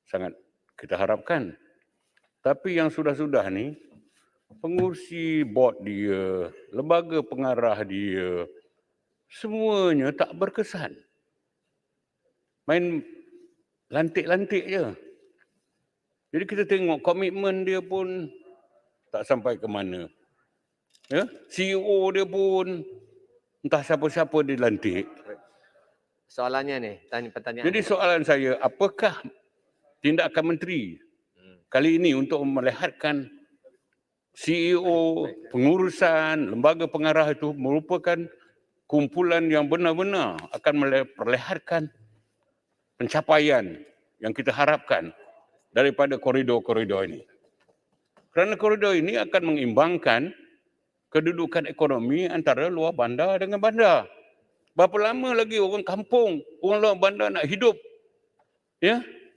S11: sangat kita harapkan. Tapi yang sudah-sudah ni, pengurusi bot dia, lembaga pengarah dia, semuanya tak berkesan. Main lantik-lantik je. Jadi kita tengok komitmen dia pun tak sampai ke mana. Ya? CEO dia pun entah siapa-siapa dilantik.
S1: Soalannya ni, pertanyaan.
S11: Jadi soalan saya, apakah tindakan menteri kali ini untuk melihatkan CEO, pengurusan, lembaga pengarah itu merupakan kumpulan yang benar-benar akan memperlihatkan pencapaian yang kita harapkan daripada koridor-koridor ini. Kerana koridor ini akan mengimbangkan kedudukan ekonomi antara luar bandar dengan bandar. Berapa lama lagi orang kampung, orang luar bandar nak hidup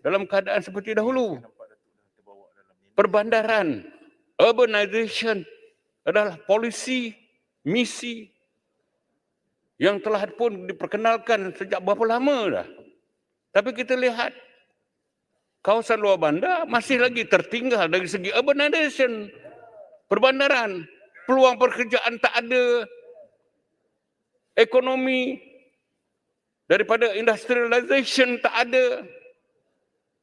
S11: dalam keadaan seperti dahulu? Perbandaran, urbanization adalah polisi, misi yang telah pun diperkenalkan sejak berapa lama dah. Tapi kita lihat kawasan luar bandar masih lagi tertinggal dari segi urbanization, perbandaran, peluang pekerjaan tak ada, ekonomi daripada industrialization tak ada,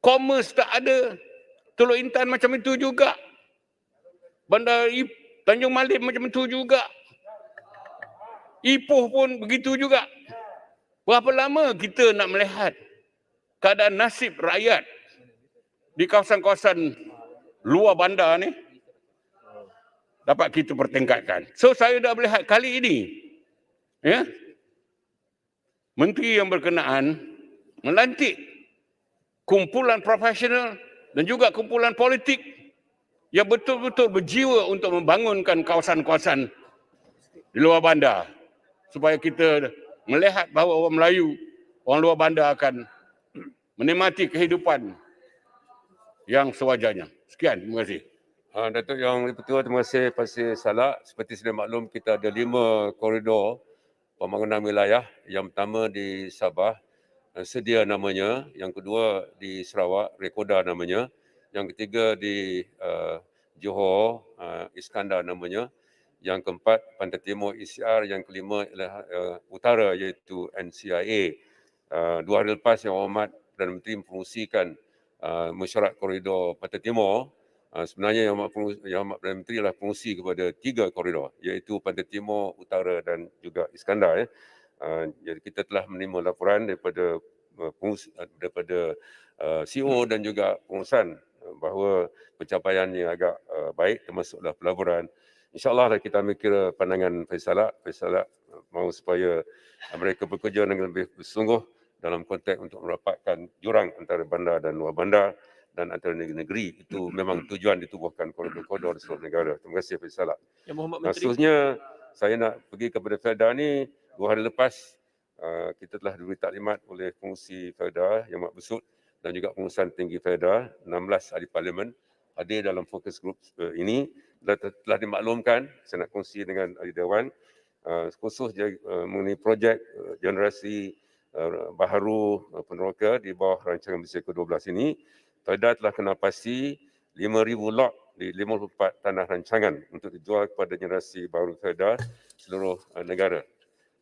S11: commerce tak ada, Teluk Intan macam itu juga, Bandar Tanjung Malim macam itu juga, Ipoh pun begitu juga. Berapa lama kita nak melihat keadaan nasib rakyat di kawasan-kawasan luar bandar ni dapat kita pertingkatkan. So saya dah melihat kali ini menteri yang berkenaan melantik kumpulan profesional dan juga kumpulan politik yang betul-betul berjiwa untuk membangunkan kawasan-kawasan di luar bandar. supaya kita melihat bahawa orang Melayu, orang luar bandar akan menikmati kehidupan yang sewajarnya. Sekian, terima kasih.
S2: Datuk Yang Dipertua, terima kasih Pasir Salak. Seperti sudah maklum, kita ada 5 koridor pembangunan wilayah. Yang pertama di Sabah, Sedia namanya. Yang kedua di Sarawak, Rekoda namanya. Yang ketiga di Johor, Iskandar namanya. Yang keempat, Pantai Timur ECR. Yang kelima ialah utara iaitu NCIA. 2 hari lepas Yang Hormat Perdana Menteri mempromosikan mesyuarat koridor Pantai Timur. Sebenarnya Yang Hormat Perdana Menteri adalah promosi kepada 3 koridor iaitu Pantai Timur, Utara dan juga Iskandar. Jadi kita telah menerima laporan daripada CEO dan juga pengurusan bahawa pencapaiannya agak baik termasuklah pelaburan. InsyaAllah kita ambil kira pandangan Faisalak mahu supaya mereka bekerja dengan lebih bersungguh dalam konteks untuk merapatkan jurang antara bandar dan luar bandar dan antara negeri-negeri. Itu memang tujuan ditubuhkan koridor-koridor di seluruh negara. Terima kasih Faisalak.
S7: Yang Berhormat Menteri.
S2: Seterusnya saya nak pergi kepada Felda ni. 2 hari lepas kita telah diberi taklimat oleh pengurusi Felda Yang Amat Bersut dan juga pengurusan tinggi Felda, 16 ahli parlimen hadir dalam fokus group ini. Telah dimaklumkan, saya nak kongsi dengan ahli Dewan, khusus mengenai projek generasi baharu peneroka di bawah rancangan Malaysia ke-12 ini. Felda telah kenal pasti 5,000 lot di 54 tanah rancangan untuk dijual kepada generasi baru Felda seluruh negara.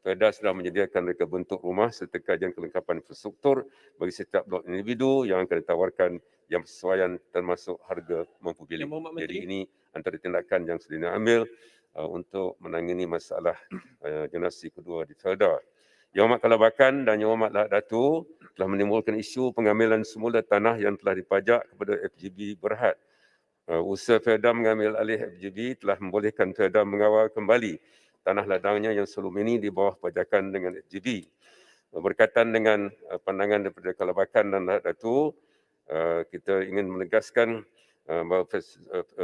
S2: Felda sudah menyediakan reka bentuk rumah serta kajian kelengkapan infrastruktur bagi setiap blok individu yang akan ditawarkan yang bersesuaian termasuk harga mampu beli. Jadi ini antara tindakan yang sudah diambil untuk menangani masalah generasi kedua di Felda. Yang Amat Kalabakan dan Yang Amat Lahad Datu telah menimbulkan isu pengambilan semula tanah yang telah dipajak kepada FGB Berhad. Usaha Felda mengambil alih FGB telah membolehkan Felda mengawal kembali tanah ladangnya yang sebelum ini di bawah pajakan dengan FGB. Berkaitan dengan pandangan daripada Kalabakan dan Lahad Datu, kita ingin menegaskan bahawa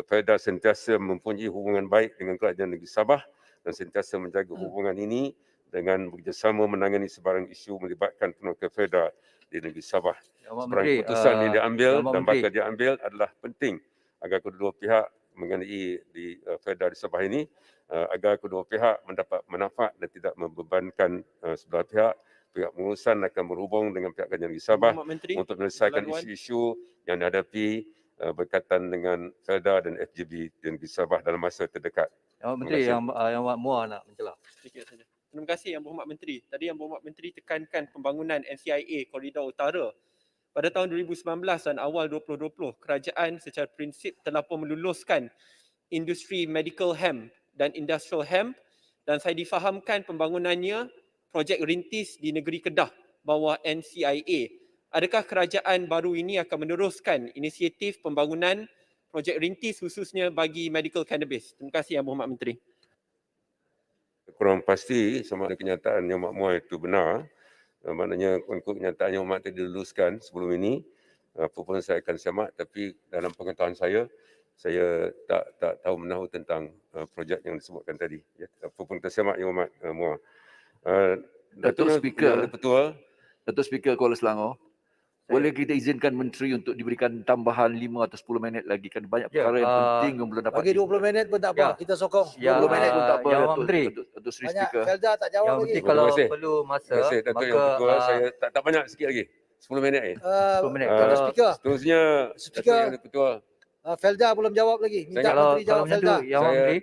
S2: Felda sentiasa mempunyai hubungan baik dengan Kerajaan Negeri Sabah dan sentiasa menjaga hubungan ini dengan bekerjasama menangani sebarang isu melibatkan peneroka Felda di Negeri Sabah. Sebarang keputusan yang diambil dan bakal diambil adalah penting agar kedua pihak mengenai di Felda di Sabah ini agar kedua pihak mendapat manfaat dan tidak membebankan sebelah pihak. Pihak pengurusan akan berhubung dengan pihak Kerajaan Negeri Sabah untuk menyelesaikan isu-isu yang dihadapi berkaitan dengan Felda dan FGB di Negeri Sabah dalam masa terdekat.
S8: Yang Menteri, Yang Muar nak mencelah.
S7: Sedikit saja. Terima kasih Yang Berhormat Menteri. Tadi Yang Berhormat Menteri tekankan pembangunan NCIA Koridor Utara. Pada tahun 2019 dan awal 2020, kerajaan secara prinsip telah pun meluluskan industri medical hemp dan industrial hemp dan saya difahamkan pembangunannya projek rintis di negeri Kedah bawah NCIA. Adakah kerajaan baru ini akan meneruskan inisiatif pembangunan projek rintis khususnya bagi medical cannabis? Terima kasih Yang Berhormat Menteri.
S2: Kurang pasti sama ada kenyataan Yang Makmur itu benar. Maknanya untuk kenyataan Yang Makmur itu diluluskan sebelum ini. Apa pun saya akan semak, tapi dalam pengetahuan saya tak tahu menahu tentang projek yang disebutkan tadi. Ya, apa pun tersemak Yang Makmur.
S10: Datuk Speaker,
S2: Ketua,
S10: Datuk Speaker Kuala Selangor, boleh kita izinkan Menteri untuk diberikan tambahan 5 atau 10 minit lagi, kan banyak perkara yang penting yang belum dapat.
S4: Bagi 20 minit pun tak apa, kita sokong.
S10: 20 minit pun tak apa,
S8: Yang
S10: Datuk,
S8: Menteri.
S10: Datuk Seri
S4: Banyak
S10: Speaker.
S4: Felda tak jawab
S8: Yang
S4: lagi.
S8: Menteri
S2: Terima
S8: kalau
S2: kasih.
S8: perlu masa,
S2: terima kasih Datuk Yang Ketua. Saya tak banyak sikit lagi. 10 minit lagi.
S8: 10 minit.
S4: Kalau
S8: Kalau
S4: speaker,
S2: Seterusnya Datuk
S4: Speaker.
S2: Yang Ketua.
S4: Felda belum jawab lagi. Minta
S2: Saya-
S4: Menteri jawab
S8: macam tu,
S4: Felda.
S8: Yang
S2: Saya
S8: Menteri.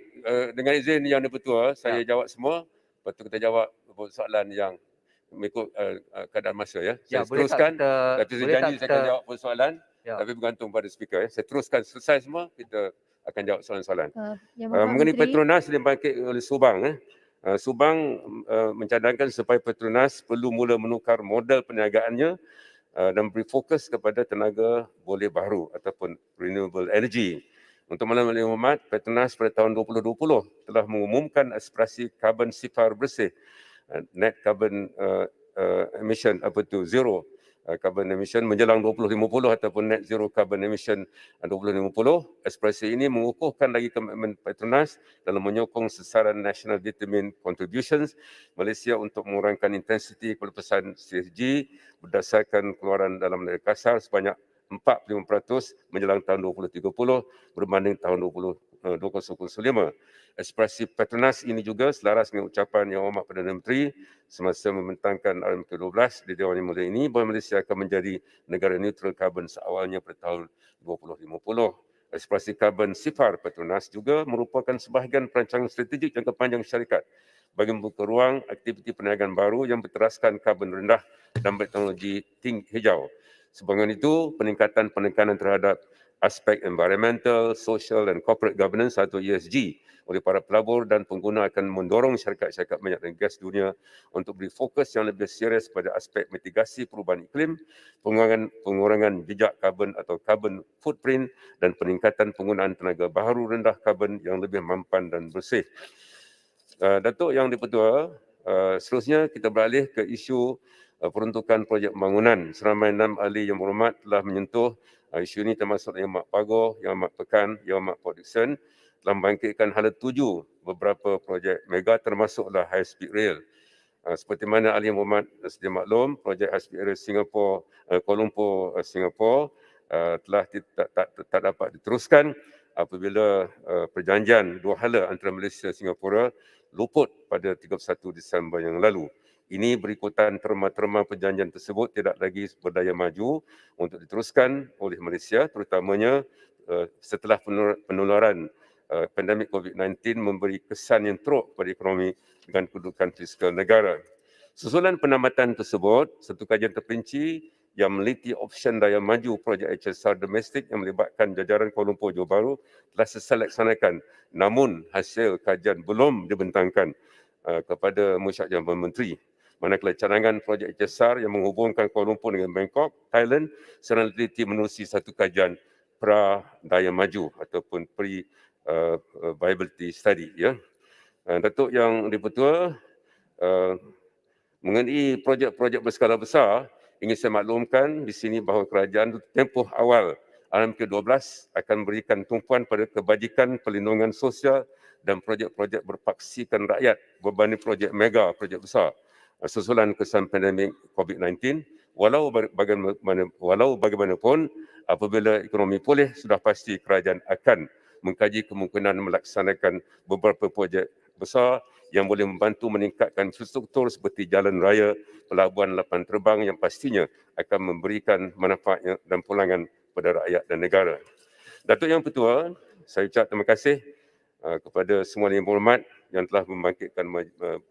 S2: dengan izin Yang Dipertua, saya jawab semua. Lepas tu kita jawab soalan yang mengikut keadaan masa ya. Saya
S8: boleh tak
S2: teruskan.
S8: kita-
S2: Tapi saya
S8: boleh tak
S2: janji saya akan
S8: kita-
S2: jawab soalan.
S8: Ya.
S2: Tapi bergantung pada speaker ya. Saya teruskan selesai semua, kita akan jawab soalan-soalan.
S6: Yang Berhormat
S2: Mengenai
S6: Menteri,
S2: Petronas dibangkit oleh Subang. Subang mencadangkan supaya Petronas perlu mula menukar model perniagaannya dan beri fokus kepada tenaga boleh baru ataupun renewable energy. Untuk malam Yang Hormat, Petronas pada tahun 2020 telah mengumumkan aspirasi karbon sifar bersih, net carbon emission zero carbon emission menjelang 2050 ataupun net zero carbon emission 2050. Ekspresi ini mengukuhkan lagi komitmen Petronas dalam menyokong sasaran National Determined Contributions Malaysia untuk mengurangkan intensiti pelepasan CSG berdasarkan keluaran dalam nilai kasar sebanyak 45% menjelang tahun 2030 berbanding tahun 2015. Ekspresi Petronas ini juga selaras dengan ucapan Yang Amat Perdana Menteri semasa membentangkan RMK12 di Dewan Yang Mulia ini bahawa Malaysia akan menjadi negara neutral karbon seawalnya pada tahun 2050. Ekspresi karbon sifar Petronas juga merupakan sebahagian perancangan strategik jangka panjang syarikat bagi membuka ruang aktiviti perniagaan baru yang berteraskan karbon rendah dan berteknologi tinggi hijau. Sebahagian itu, peningkatan penekanan terhadap aspek environmental, social dan corporate governance atau ESG oleh para pelabur dan pengguna akan mendorong syarikat-syarikat minyak dan gas dunia untuk beri fokus yang lebih serius pada aspek mitigasi perubahan iklim, pengurangan jejak karbon atau carbon footprint dan peningkatan penggunaan tenaga baharu rendah karbon yang lebih mampan dan bersih. Datuk Yang di-Pertua, seterusnya kita beralih ke isu peruntukan projek pembangunan. Seramai 6 ahli yang berhormat telah menyentuh isu ini termasuk Yang Amat Pagoh, Yang Amat Pekan, Yang Amat Port Dickson telah membangkitkan hala tuju beberapa projek mega termasuklah high speed rail. Seperti mana ahli yang berhormat sedia maklum, projek high speed rail Singapore, Kuala Lumpur, Singapore telah tak dapat diteruskan apabila perjanjian dua hala antara Malaysia dan Singapura luput pada 31 Disember yang lalu. Ini berikutan terma-terma perjanjian tersebut tidak lagi berdaya maju untuk diteruskan oleh Malaysia, terutamanya setelah penularan pandemik COVID-19 memberi kesan yang teruk pada ekonomi dan kedudukan fiskal negara. Susulan penambatan tersebut, satu kajian terperinci yang meneliti option daya maju projek HSR domestik yang melibatkan jajaran Kuala Lumpur Johor Bahru telah selesai dilaksanakan. Namun hasil kajian belum dibentangkan kepada Musyawarah Jabatan Menteri. Manakala cadangan projek HSR yang menghubungkan Kuala Lumpur dengan Bangkok, Thailand, sedang diteliti menerusi satu kajian pra daya maju ataupun viability study. Ya. Datuk Yang di-Pertua, mengenai projek-projek berskala besar, ingin saya maklumkan di sini bahawa kerajaan tempoh awal RMK12 akan memberikan tumpuan pada kebajikan perlindungan sosial dan projek-projek berpaksikan rakyat berbanding projek mega, projek besar. Susulan kesan pandemik COVID-19, walau bagaimanapun, apabila ekonomi pulih, sudah pasti kerajaan akan mengkaji kemungkinan melaksanakan beberapa projek besar yang boleh membantu meningkatkan infrastruktur seperti jalan raya, pelabuhan, lapangan terbang yang pastinya akan memberikan manfaat dan pulangan kepada rakyat dan negara. Datuk Yang Pertua, saya ucap terima kasih kepada semua yang berhormat yang telah membangkitkan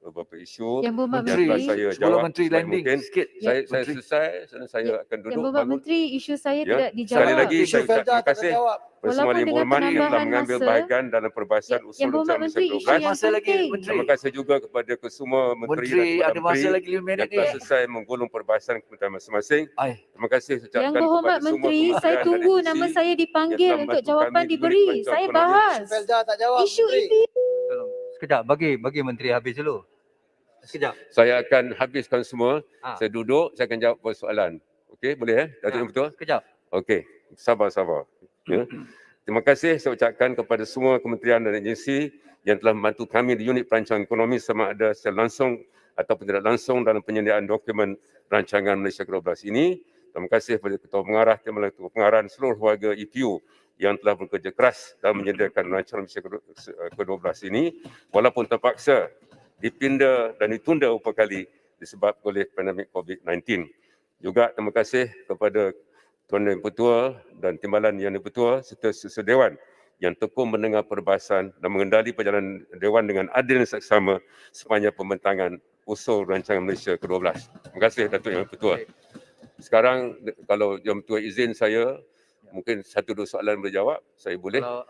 S2: beberapa isu.
S12: Yang Berhormat
S10: Menteri,
S12: Menteri,
S2: saya
S10: sebelum
S2: jawab
S10: Menteri
S2: sebaik
S10: landing
S2: mungkin.
S10: sikit.
S2: Saya
S10: Menteri.
S2: selesai dan saya akan
S12: Yang
S2: duduk
S12: Berhormat
S2: bangun.
S12: Menteri, isu saya
S2: Ya.
S12: tidak dijawab.
S2: Sekali lagi
S4: Isu
S2: saya ucap
S4: Felda
S2: terima
S4: tak
S2: kasih
S4: terjawab.
S2: kepada semua
S12: Walaupun
S2: yang
S12: dengan
S2: berhormat yang telah
S12: penambahan
S2: mengambil
S12: masa,
S2: bahagian dalam perbahasan usul
S12: Yang Berhormat
S2: rancangan
S12: Menteri,
S2: Malaysia
S12: isu
S2: 12.
S12: yang
S10: Masa lagi,
S12: penting.
S10: Menteri.
S2: Terima kasih juga kepada kesemua menteri dan
S10: Menteri,
S2: kepada
S10: ada masa
S2: menteri
S10: lagi 5 minit
S2: yang telah
S10: ni.
S2: selesai menggulung perbahasan kementerian masing-masing.
S10: Ai.
S2: Terima kasih saya ucapkan
S12: Yang
S2: kepada
S12: Berhormat
S2: semua
S12: Menteri, saya
S2: kementerian dan
S12: tunggu
S2: agensi
S12: nama saya
S2: yang
S12: dipanggil
S2: telah
S12: untuk
S2: membantu
S12: jawapan
S2: kami di unit
S12: diberi.
S2: perancang
S12: Saya
S2: ekonomi.
S12: bahas
S4: Felda tak jawab.
S12: isu
S4: Menteri.
S12: itu.
S8: Tolong. Sekejap, bagi Menteri habis dulu. Sekejap.
S2: Saya akan habiskan semua.
S8: Ha.
S2: Saya duduk, saya akan jawab soalan. Okey, boleh Datuk Yang Pertua?
S8: Sekejap.
S2: Okey, sabar. Ya. Terima kasih saya ucapkan kepada semua kementerian dan agensi yang telah membantu kami di unit perancangan ekonomi sama ada secara langsung ataupun tidak langsung dalam penyediaan dokumen rancangan Malaysia ke-12 ini. Terima kasih kepada Ketua Pengarah, Tim Ketua Pengarahan seluruh warga EPU yang telah bekerja keras dalam menyediakan rancangan Malaysia ke-12 ini walaupun terpaksa dipinda dan ditunda beberapa kali disebabkan oleh pandemik COVID-19. Juga terima kasih kepada Tuan Yang Pertua dan Timbalan Yang Pertua serta susun Dewan yang tekun mendengar perbahasan dan mengendali perjalanan Dewan dengan adil dan seksama sepanjang pembentangan usul rancangan Malaysia ke-12. Terima kasih Datuk Yang Pertua. Sekarang kalau Yang Pertua izin saya, mungkin satu dua soalan boleh jawab, saya boleh.
S8: Kalau,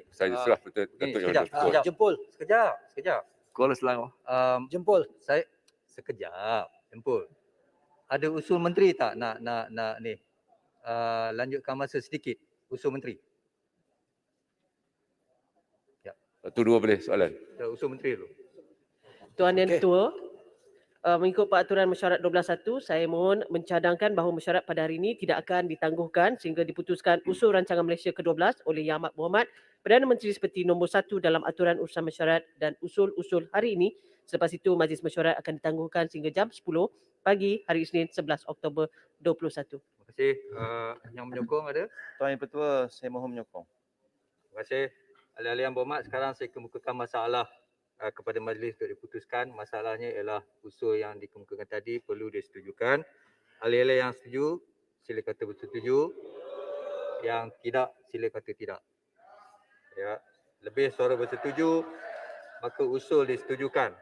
S2: Saya serah kepada Datuk Yang Pertua.
S8: Jempol. Sekejap.
S10: Kuala Selangor.
S8: Jempol. Sekejap. Jempol. Ada usul menteri tak nak ni? Lanjutkan masa sedikit. Usul menteri.
S2: Satu dua boleh soalan.
S8: Usul menteri dulu.
S13: Tuan Yang Ketua,
S12: mengikut peraturan mesyuarat 12.1, saya mohon mencadangkan bahawa mesyuarat pada hari ini tidak akan ditangguhkan sehingga diputuskan usul rancangan Malaysia ke-12 oleh Yang Amat Berhormat Perdana Menteri seperti nombor 1 dalam aturan urusan mesyuarat dan usul-usul hari ini. Selepas itu majlis mesyuarat akan ditangguhkan sehingga jam 10 pagi hari Isnin 11 Oktober 2021.
S8: Terima kasih. Yang menyokong ada?
S13: Tuan Yang Pertua, saya mohon menyokong.
S8: Terima kasih. Ahli-ahli yang berhormat, sekarang saya kemukakan masalah kepada majlis untuk diputuskan. Masalahnya ialah usul yang dikemukakan tadi perlu disetujukan. Ahli-ahli yang setuju, sila kata bersetuju. Yang tidak, sila kata tidak. Ya, lebih suara bersetuju, maka usul disetujukan.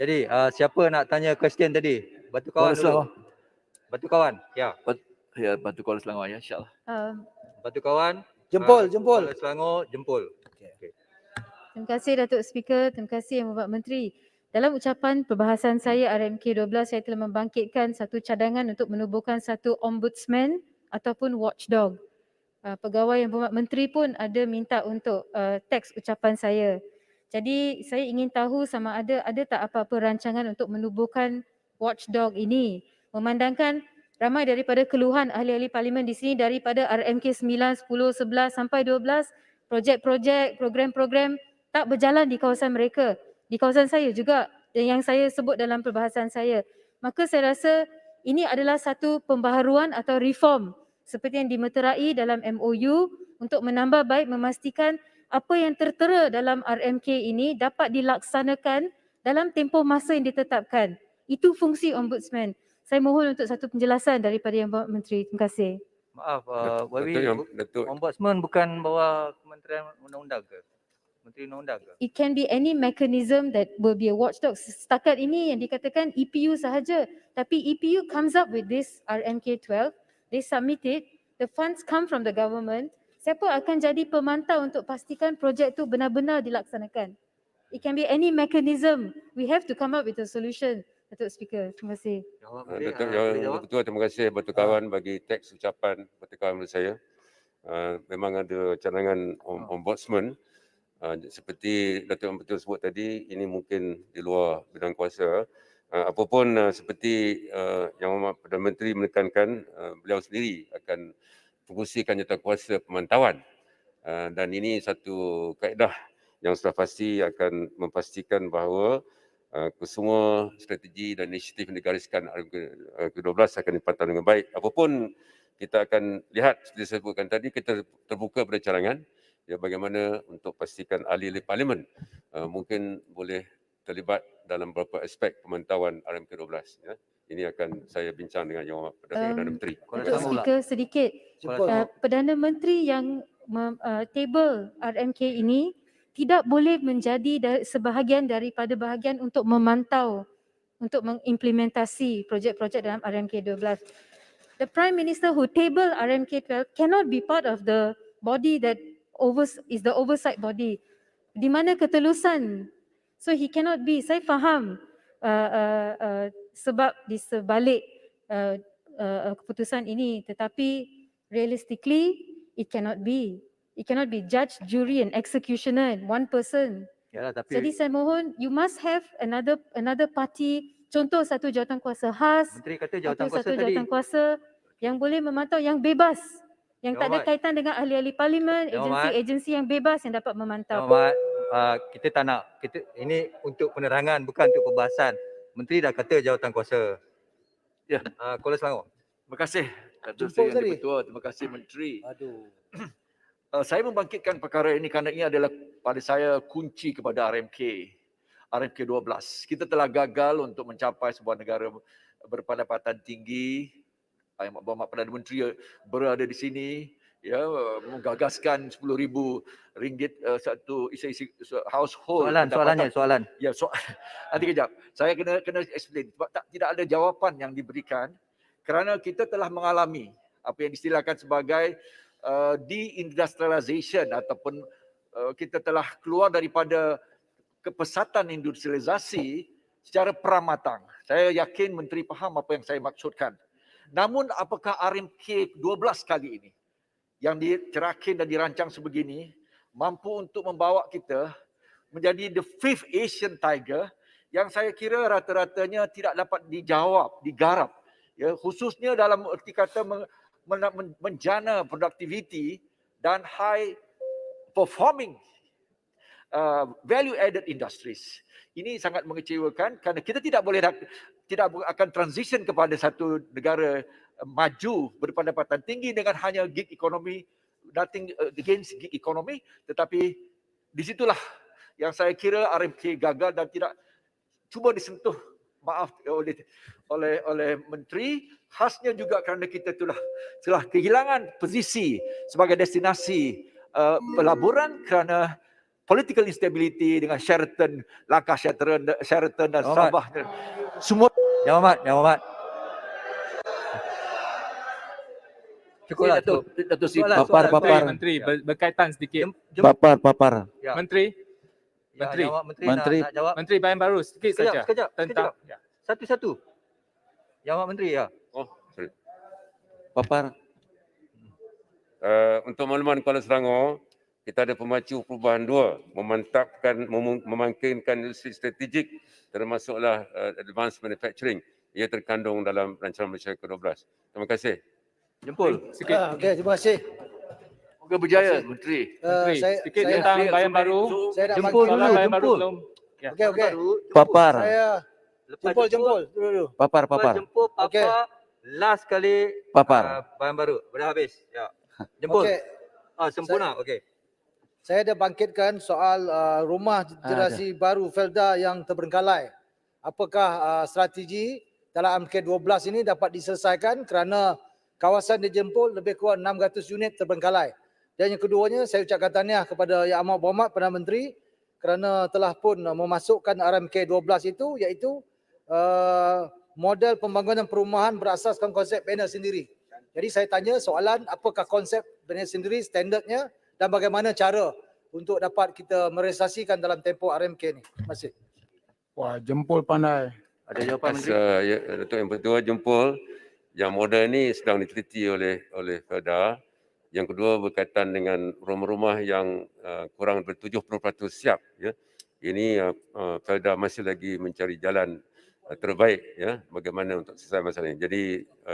S8: Jadi, siapa nak tanya question tadi? Batu kawan dulu. Batu kawan, ya.
S10: Ya, Batu Kuala Selangor ya, insyaAllah.
S8: Batu kawan.
S4: Jempol.
S8: Kuala Selangor, jempol. Okay.
S14: Terima kasih Datuk Speaker, terima kasih Yang Berhormat Menteri. Dalam ucapan perbahasan saya RMK 12, saya telah membangkitkan satu cadangan untuk menubuhkan satu ombudsman ataupun watchdog. Pegawai Yang Berhormat Menteri pun ada minta untuk teks ucapan saya. Jadi saya ingin tahu sama ada tak apa-apa rancangan untuk menubuhkan watchdog ini. Memandangkan ramai daripada keluhan ahli-ahli parlimen di sini daripada RMK 9, 10, 11 sampai 12, projek-projek, program-program tak berjalan di kawasan mereka. Di kawasan saya juga yang saya sebut dalam perbahasan saya. Maka saya rasa ini adalah satu pembaharuan atau reform seperti yang dimeterai dalam MOU untuk menambah baik memastikan apa yang tertera dalam RMK ini dapat dilaksanakan dalam tempoh masa yang ditetapkan. Itu fungsi ombudsman. Saya mohon untuk satu penjelasan daripada Yang Berhormat Menteri. Terima kasih.
S8: Maaf,
S2: Datuk,
S8: Ombudsman bukan bawa Kementerian Undang-Undang ke? Menteri Undang-Undang ke?
S14: It can be any mechanism that will be a watchdog. Setakat ini yang dikatakan EPU sahaja. Tapi EPU comes up with this RMK 12. They submit it. The funds come from the government. Siapa akan jadi pemantau untuk pastikan projek itu benar-benar dilaksanakan? It can be any mechanism. We have to come up with a solution. Datuk Speaker, terima kasih.
S2: Datuk Yang Ketua, terima kasih Batu Kawan bagi teks ucapan Batu Kawan kepada saya. Memang ada cadangan ombudsman. Seperti Datuk Yang Betul sebut tadi, ini mungkin di luar bidang kuasa. Apapun seperti Yang Berhormat Perdana Menteri menekankan, beliau sendiri akan fungsikan jawatankuasa pemantauan. Dan ini satu kaedah yang sudah pasti akan memastikan bahawa kesemua strategi dan inisiatif yang digariskan ke-12 akan dipantau dengan baik. Apapun kita akan lihat, seperti saya sebutkan tadi, kita terbuka pada cadangan ya, bagaimana untuk pastikan ahli-ahli parlimen mungkin boleh terlibat dalam beberapa aspek pemantauan RMK 12. Ya. Ini akan saya bincang dengan Yang Berhormat Perdana Menteri.
S14: Datuk Speaker, sedikit. Perdana Menteri yang table RMK ini tidak boleh menjadi sebahagian daripada bahagian untuk memantau, untuk mengimplementasi projek-projek dalam RMK 12. The Prime Minister who table RMK 12 cannot be part of the body that is the oversight body. Di mana ketelusan? So he cannot be. Saya faham sebab di sebalik keputusan ini, tetapi realistically it cannot be. It cannot be judge, jury and executioner in one person.
S8: Yalah, tapi
S14: Jadi saya mohon you must have another party, contoh satu jawatankuasa khas
S8: Menteri kata
S14: atau
S8: jawatankuasa
S14: satu
S8: tadi.
S14: jawatankuasa yang boleh memantau, yang bebas, yang tak ada
S8: Yang
S14: kaitan dengan ahli-ahli parlimen,
S8: Yang
S14: agensi-agensi yang bebas yang dapat memantau.
S8: kita tak nak, ini untuk penerangan bukan untuk perbahasan. Menteri dah kata jawatankuasa.
S10: Ya.
S8: Kuala Selangor.
S10: Terima kasih Datuk
S4: Jempol
S10: Seri Yang
S4: tadi.
S10: Di-Pertua. Terima kasih Menteri.
S4: Aduh.
S10: Saya membangkitkan perkara ini kerana ini adalah pada saya kunci kepada RMK 12. Kita telah gagal untuk mencapai sebuah negara berpendapatan tinggi. Yang Berhormat Perdana Menteri berada di sini, ya, menggagaskan RM10,000 satu isi household.
S8: Soalan.
S10: Ya, nanti kejap. Saya kena explain sebab tidak ada jawapan yang diberikan kerana kita telah mengalami apa yang distilahkan sebagai deindustrialization ataupun kita telah keluar daripada kepesatan industrialisasi secara peramatang. Saya yakin Menteri faham apa yang saya maksudkan. Namun apakah RMK 12 kali ini yang dicerakin dan dirancang sebegini mampu untuk membawa kita menjadi the fifth Asian tiger yang saya kira rata-ratanya tidak dapat dijawab, digarap. Ya, khususnya dalam erti kata menjana produktiviti dan high performing value added industries. Ini sangat mengecewakan kerana kita tidak akan transition kepada satu negara maju berpendapatan tinggi dengan hanya gig economy, nothing against gig economy, tetapi disitulah yang saya kira RMK gagal dan tidak cuba disentuh, maaf, oleh menteri, khasnya juga kerana kita telah kehilangan posisi sebagai destinasi pelaburan kerana political instability dengan Sheraton, langkah Sheraton dan Sabah dan semua.
S8: Yang Hormat.
S10: Cukuplah Datuk Seri.
S8: Papar.
S15: Menteri berkaitan sedikit.
S8: Papar.
S10: Ya.
S15: Menteri.
S10: Ya,
S15: Menteri.
S10: jawab, menteri nak jawab.
S15: Menteri Bayan Baru sedikit saja.
S10: Sekejap. Satu-satu. Jawab menteri ya.
S2: Oh, sorry.
S8: Papar.
S2: Untuk makluman Kuala Selangor, kita ada pemacu perubahan 2, memangkinkan industri strategik termasuklah advanced manufacturing. Ia terkandung dalam rancangan Malaysia ke-12. Terima kasih.
S10: Jempol.
S4: Okey, terima kasih.
S10: Moga berjaya menteri.
S15: Menteri, sedikit tentang Bayan Baru.
S4: Saya nak
S10: Jempol
S4: bagi
S10: dulu,
S15: Bayan Baru
S10: jempol.
S15: belum. Ya.
S4: Okey.
S8: Papar.
S4: Saya jempol dulu.
S8: Papar.
S13: Jempol Papa.
S4: Okey.
S13: Last kali
S8: Papar.
S13: Bayan Baru. Dah habis. Ya. Jempol.
S4: Okey.
S13: Sempurna. Okey.
S4: Saya dah bangkitkan soal rumah generasi baru Felda yang terbengkalai. Apakah strategi dalam MK12 ini dapat diselesaikan kerana kawasan di Jempol lebih kurang 600 unit terbengkalai. Dan yang keduanya, saya ucapkan tahniah kepada Yang Amat Berhormat Perdana Menteri kerana telah pun memasukkan RMK 12 itu, iaitu model pembangunan perumahan berasaskan konsep panel sendiri. Jadi saya tanya soalan, apakah konsep panel sendiri, standardnya dan bagaimana cara untuk dapat kita merealisasikan dalam tempoh RMK ni. Terima kasih.
S3: Wah, Jempol pandai.
S10: Ada jawapan menteri?
S2: Ya, Datuk yang pertama Jempol, yang model ni sedang diteliti oleh Felda. Yang kedua berkaitan dengan rumah-rumah yang kurang dari 70% siap. Ya. Ini Felda masih lagi mencari jalan terbaik ya bagaimana untuk selesai masalah ini. Jadi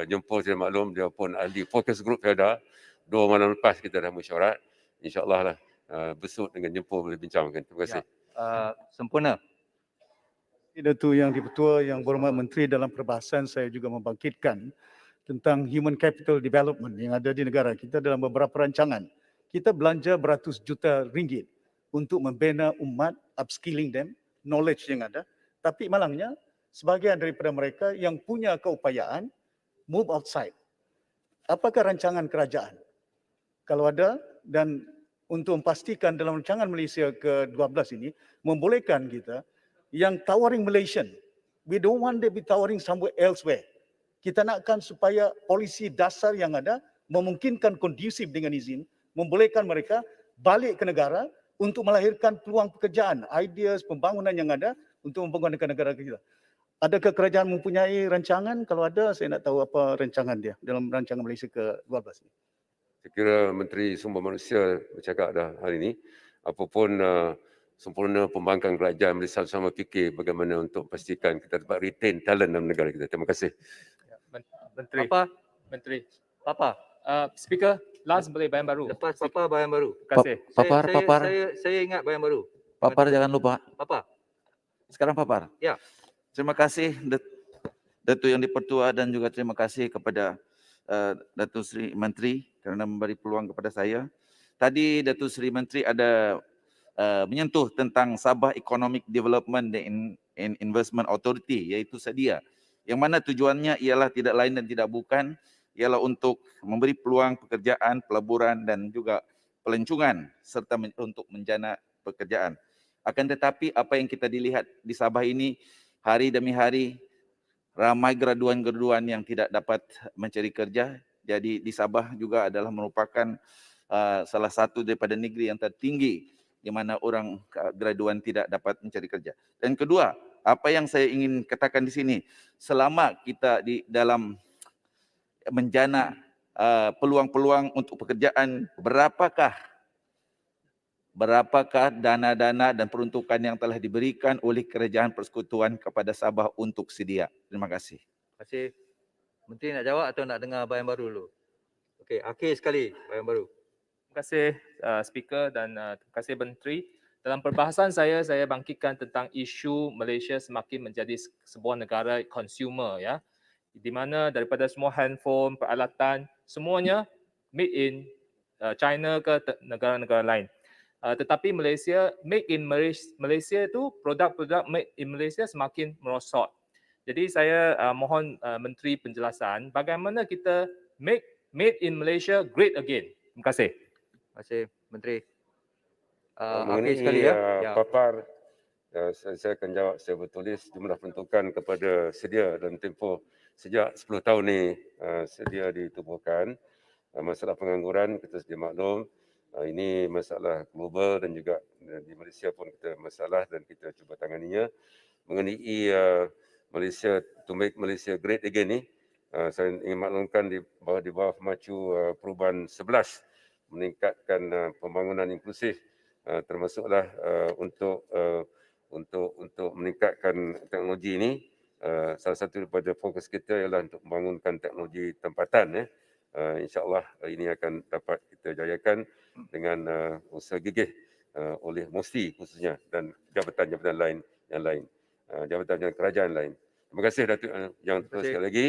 S2: Jempol saya maklum dia pun ahli fokus group Felda. 2 malam lepas kita dah mesyuarat. InsyaAllah lah besok dengan Jempol boleh bincangkan. Terima kasih.
S13: Sempurna.
S3: Datuk Yang Dipertua, Yang Berhormat Menteri, dalam perbahasan saya juga membangkitkan tentang human capital development yang ada di negara kita dalam beberapa rancangan. Kita belanja beratus juta ringgit untuk membina umat, upskilling them, knowledge yang ada. Tapi malangnya, sebahagian daripada mereka yang punya keupayaan move outside. Apakah rancangan kerajaan? Kalau ada, dan untuk memastikan dalam rancangan Malaysia ke-12 ini, membolehkan kita yang towering Malaysian. We don't want them be towering somewhere elsewhere. Kita nakkan supaya polisi dasar yang ada memungkinkan kondusif dengan izin, membolehkan mereka balik ke negara untuk melahirkan peluang pekerjaan, ideas, pembangunan yang ada untuk membangunkan negara kita. Adakah kerajaan mempunyai rancangan? Kalau ada, saya nak tahu apa rancangan dia dalam rancangan Malaysia ke-12 ini.
S2: Saya kira Menteri Sumber Manusia bercakap dah hari ini, apapun sempurna pembangkang kerajaan Malaysia sama fikir bagaimana untuk pastikan kita dapat retain talent dalam negara kita. Terima kasih.
S15: Menteri.
S13: Papa.
S15: Menteri.
S13: Papa.
S15: Speaker, last boleh Bayan Baru.
S13: Lepas Papa Bayan Baru.
S15: Terima kasih.
S8: Papar.
S13: Saya ingat Bayan Baru.
S8: Papar jangan lupa.
S13: Papa.
S8: Sekarang Papar.
S13: Ya.
S8: Terima kasih Datuk Yang Dipertua dan juga terima kasih kepada Datuk Seri Menteri kerana memberi peluang kepada saya. Tadi Datuk Seri Menteri ada menyentuh tentang Sabah Economic Development and Investment Authority, iaitu SEDIA, yang mana tujuannya ialah tidak lain dan tidak bukan ialah untuk memberi peluang pekerjaan, pelaburan dan juga pelancongan serta untuk menjana pekerjaan. Akan tetapi apa yang kita dilihat di Sabah ini hari demi hari ramai graduan-graduan yang tidak dapat mencari kerja. Jadi di Sabah juga adalah merupakan salah satu daripada negeri yang tertinggi di mana orang graduan tidak dapat mencari kerja. Dan kedua, apa yang saya ingin katakan di sini, selama kita di dalam menjana peluang-peluang untuk pekerjaan, berapakah
S13: berapakah dana-dana dan peruntukan yang telah diberikan oleh Kerajaan Persekutuan kepada Sabah untuk sedia? Terima kasih. Terima kasih. Menteri nak jawab atau nak dengar bayan baru dulu? Okey, akhir sekali bayan baru.
S15: Terima kasih Speaker dan terima kasih Menteri. Dalam perbahasan saya bangkitkan tentang isu Malaysia semakin menjadi sebuah negara consumer ya. Di mana daripada semua handphone, peralatan, semuanya made in China ke negara-negara lain. Tetapi Malaysia, made in Malaysia itu produk-produk made in Malaysia semakin merosot. Jadi saya mohon Menteri penjelasan bagaimana kita made in Malaysia great again. Terima kasih.
S13: Terima kasih Menteri.
S2: Mengenai
S13: Akhir sekali ya.
S2: papar, saya akan jawab secara bertulis jumlah peruntukan kepada sedia dan tempoh sejak 10 tahun ni sedia ditubuhkan. Masalah pengangguran kita sedia maklum, ini masalah global dan juga di Malaysia pun kita masalah dan kita cuba tanganinya. Mengenai Malaysia, to make Malaysia great again ni, saya ingin maklumkan di bawah macu perubahan 11 meningkatkan pembangunan inklusif, termasuklah untuk meningkatkan teknologi ini. Salah satu daripada fokus kita ialah untuk membangunkan teknologi tempatan. InsyaAllah ini akan dapat kita jayakan dengan usaha gigih oleh MOSTI khususnya dan jabatan-jabatan lain yang lain, jabatan kerajaan lain. Terima kasih Datuk Yang Tun sekali lagi,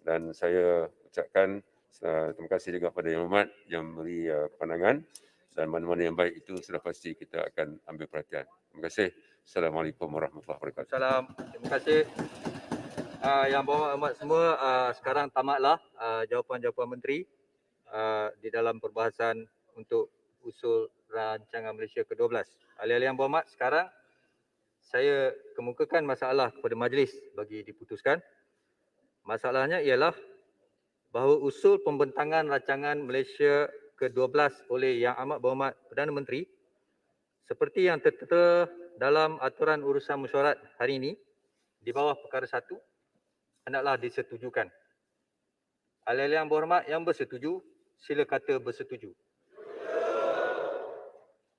S2: dan saya ucapkan terima kasih juga kepada Yang Hormat yang memberi pandangan, dan mana-mana yang baik itu sudah pasti kita akan ambil perhatian. Terima kasih. Assalamualaikum warahmatullahi wabarakatuh.
S13: Salam. Terima kasih. Yang berhormat semua, sekarang tamatlah jawapan-jawapan menteri di dalam perbahasan untuk usul rancangan Malaysia ke-12. Ahli-ahli yang berhormat, sekarang saya kemukakan masalah kepada majlis bagi diputuskan. Masalahnya ialah bahawa usul pembentangan rancangan Malaysia ke-12 oleh Yang Amat Berhormat Perdana Menteri seperti yang tertera dalam aturan urusan mesyuarat hari ini di bawah perkara 1 hendaklah disetujukan. Ahli-ahli yang berhormat yang bersetuju, sila kata bersetuju.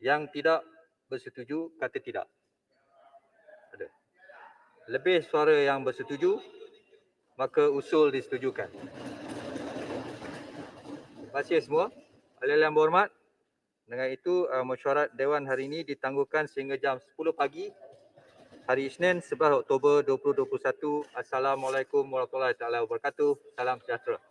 S13: Yang tidak bersetuju, kata tidak. Ada. Lebih suara yang bersetuju, maka usul disetujukan. Terima kasih semua. Ahli-ahli yang berhormat, dengan itu mesyuarat Dewan hari ini ditangguhkan sehingga jam 10 pagi hari Isnin 11 Oktober 2021. Assalamualaikum warahmatullahi wabarakatuh. Salam sejahtera.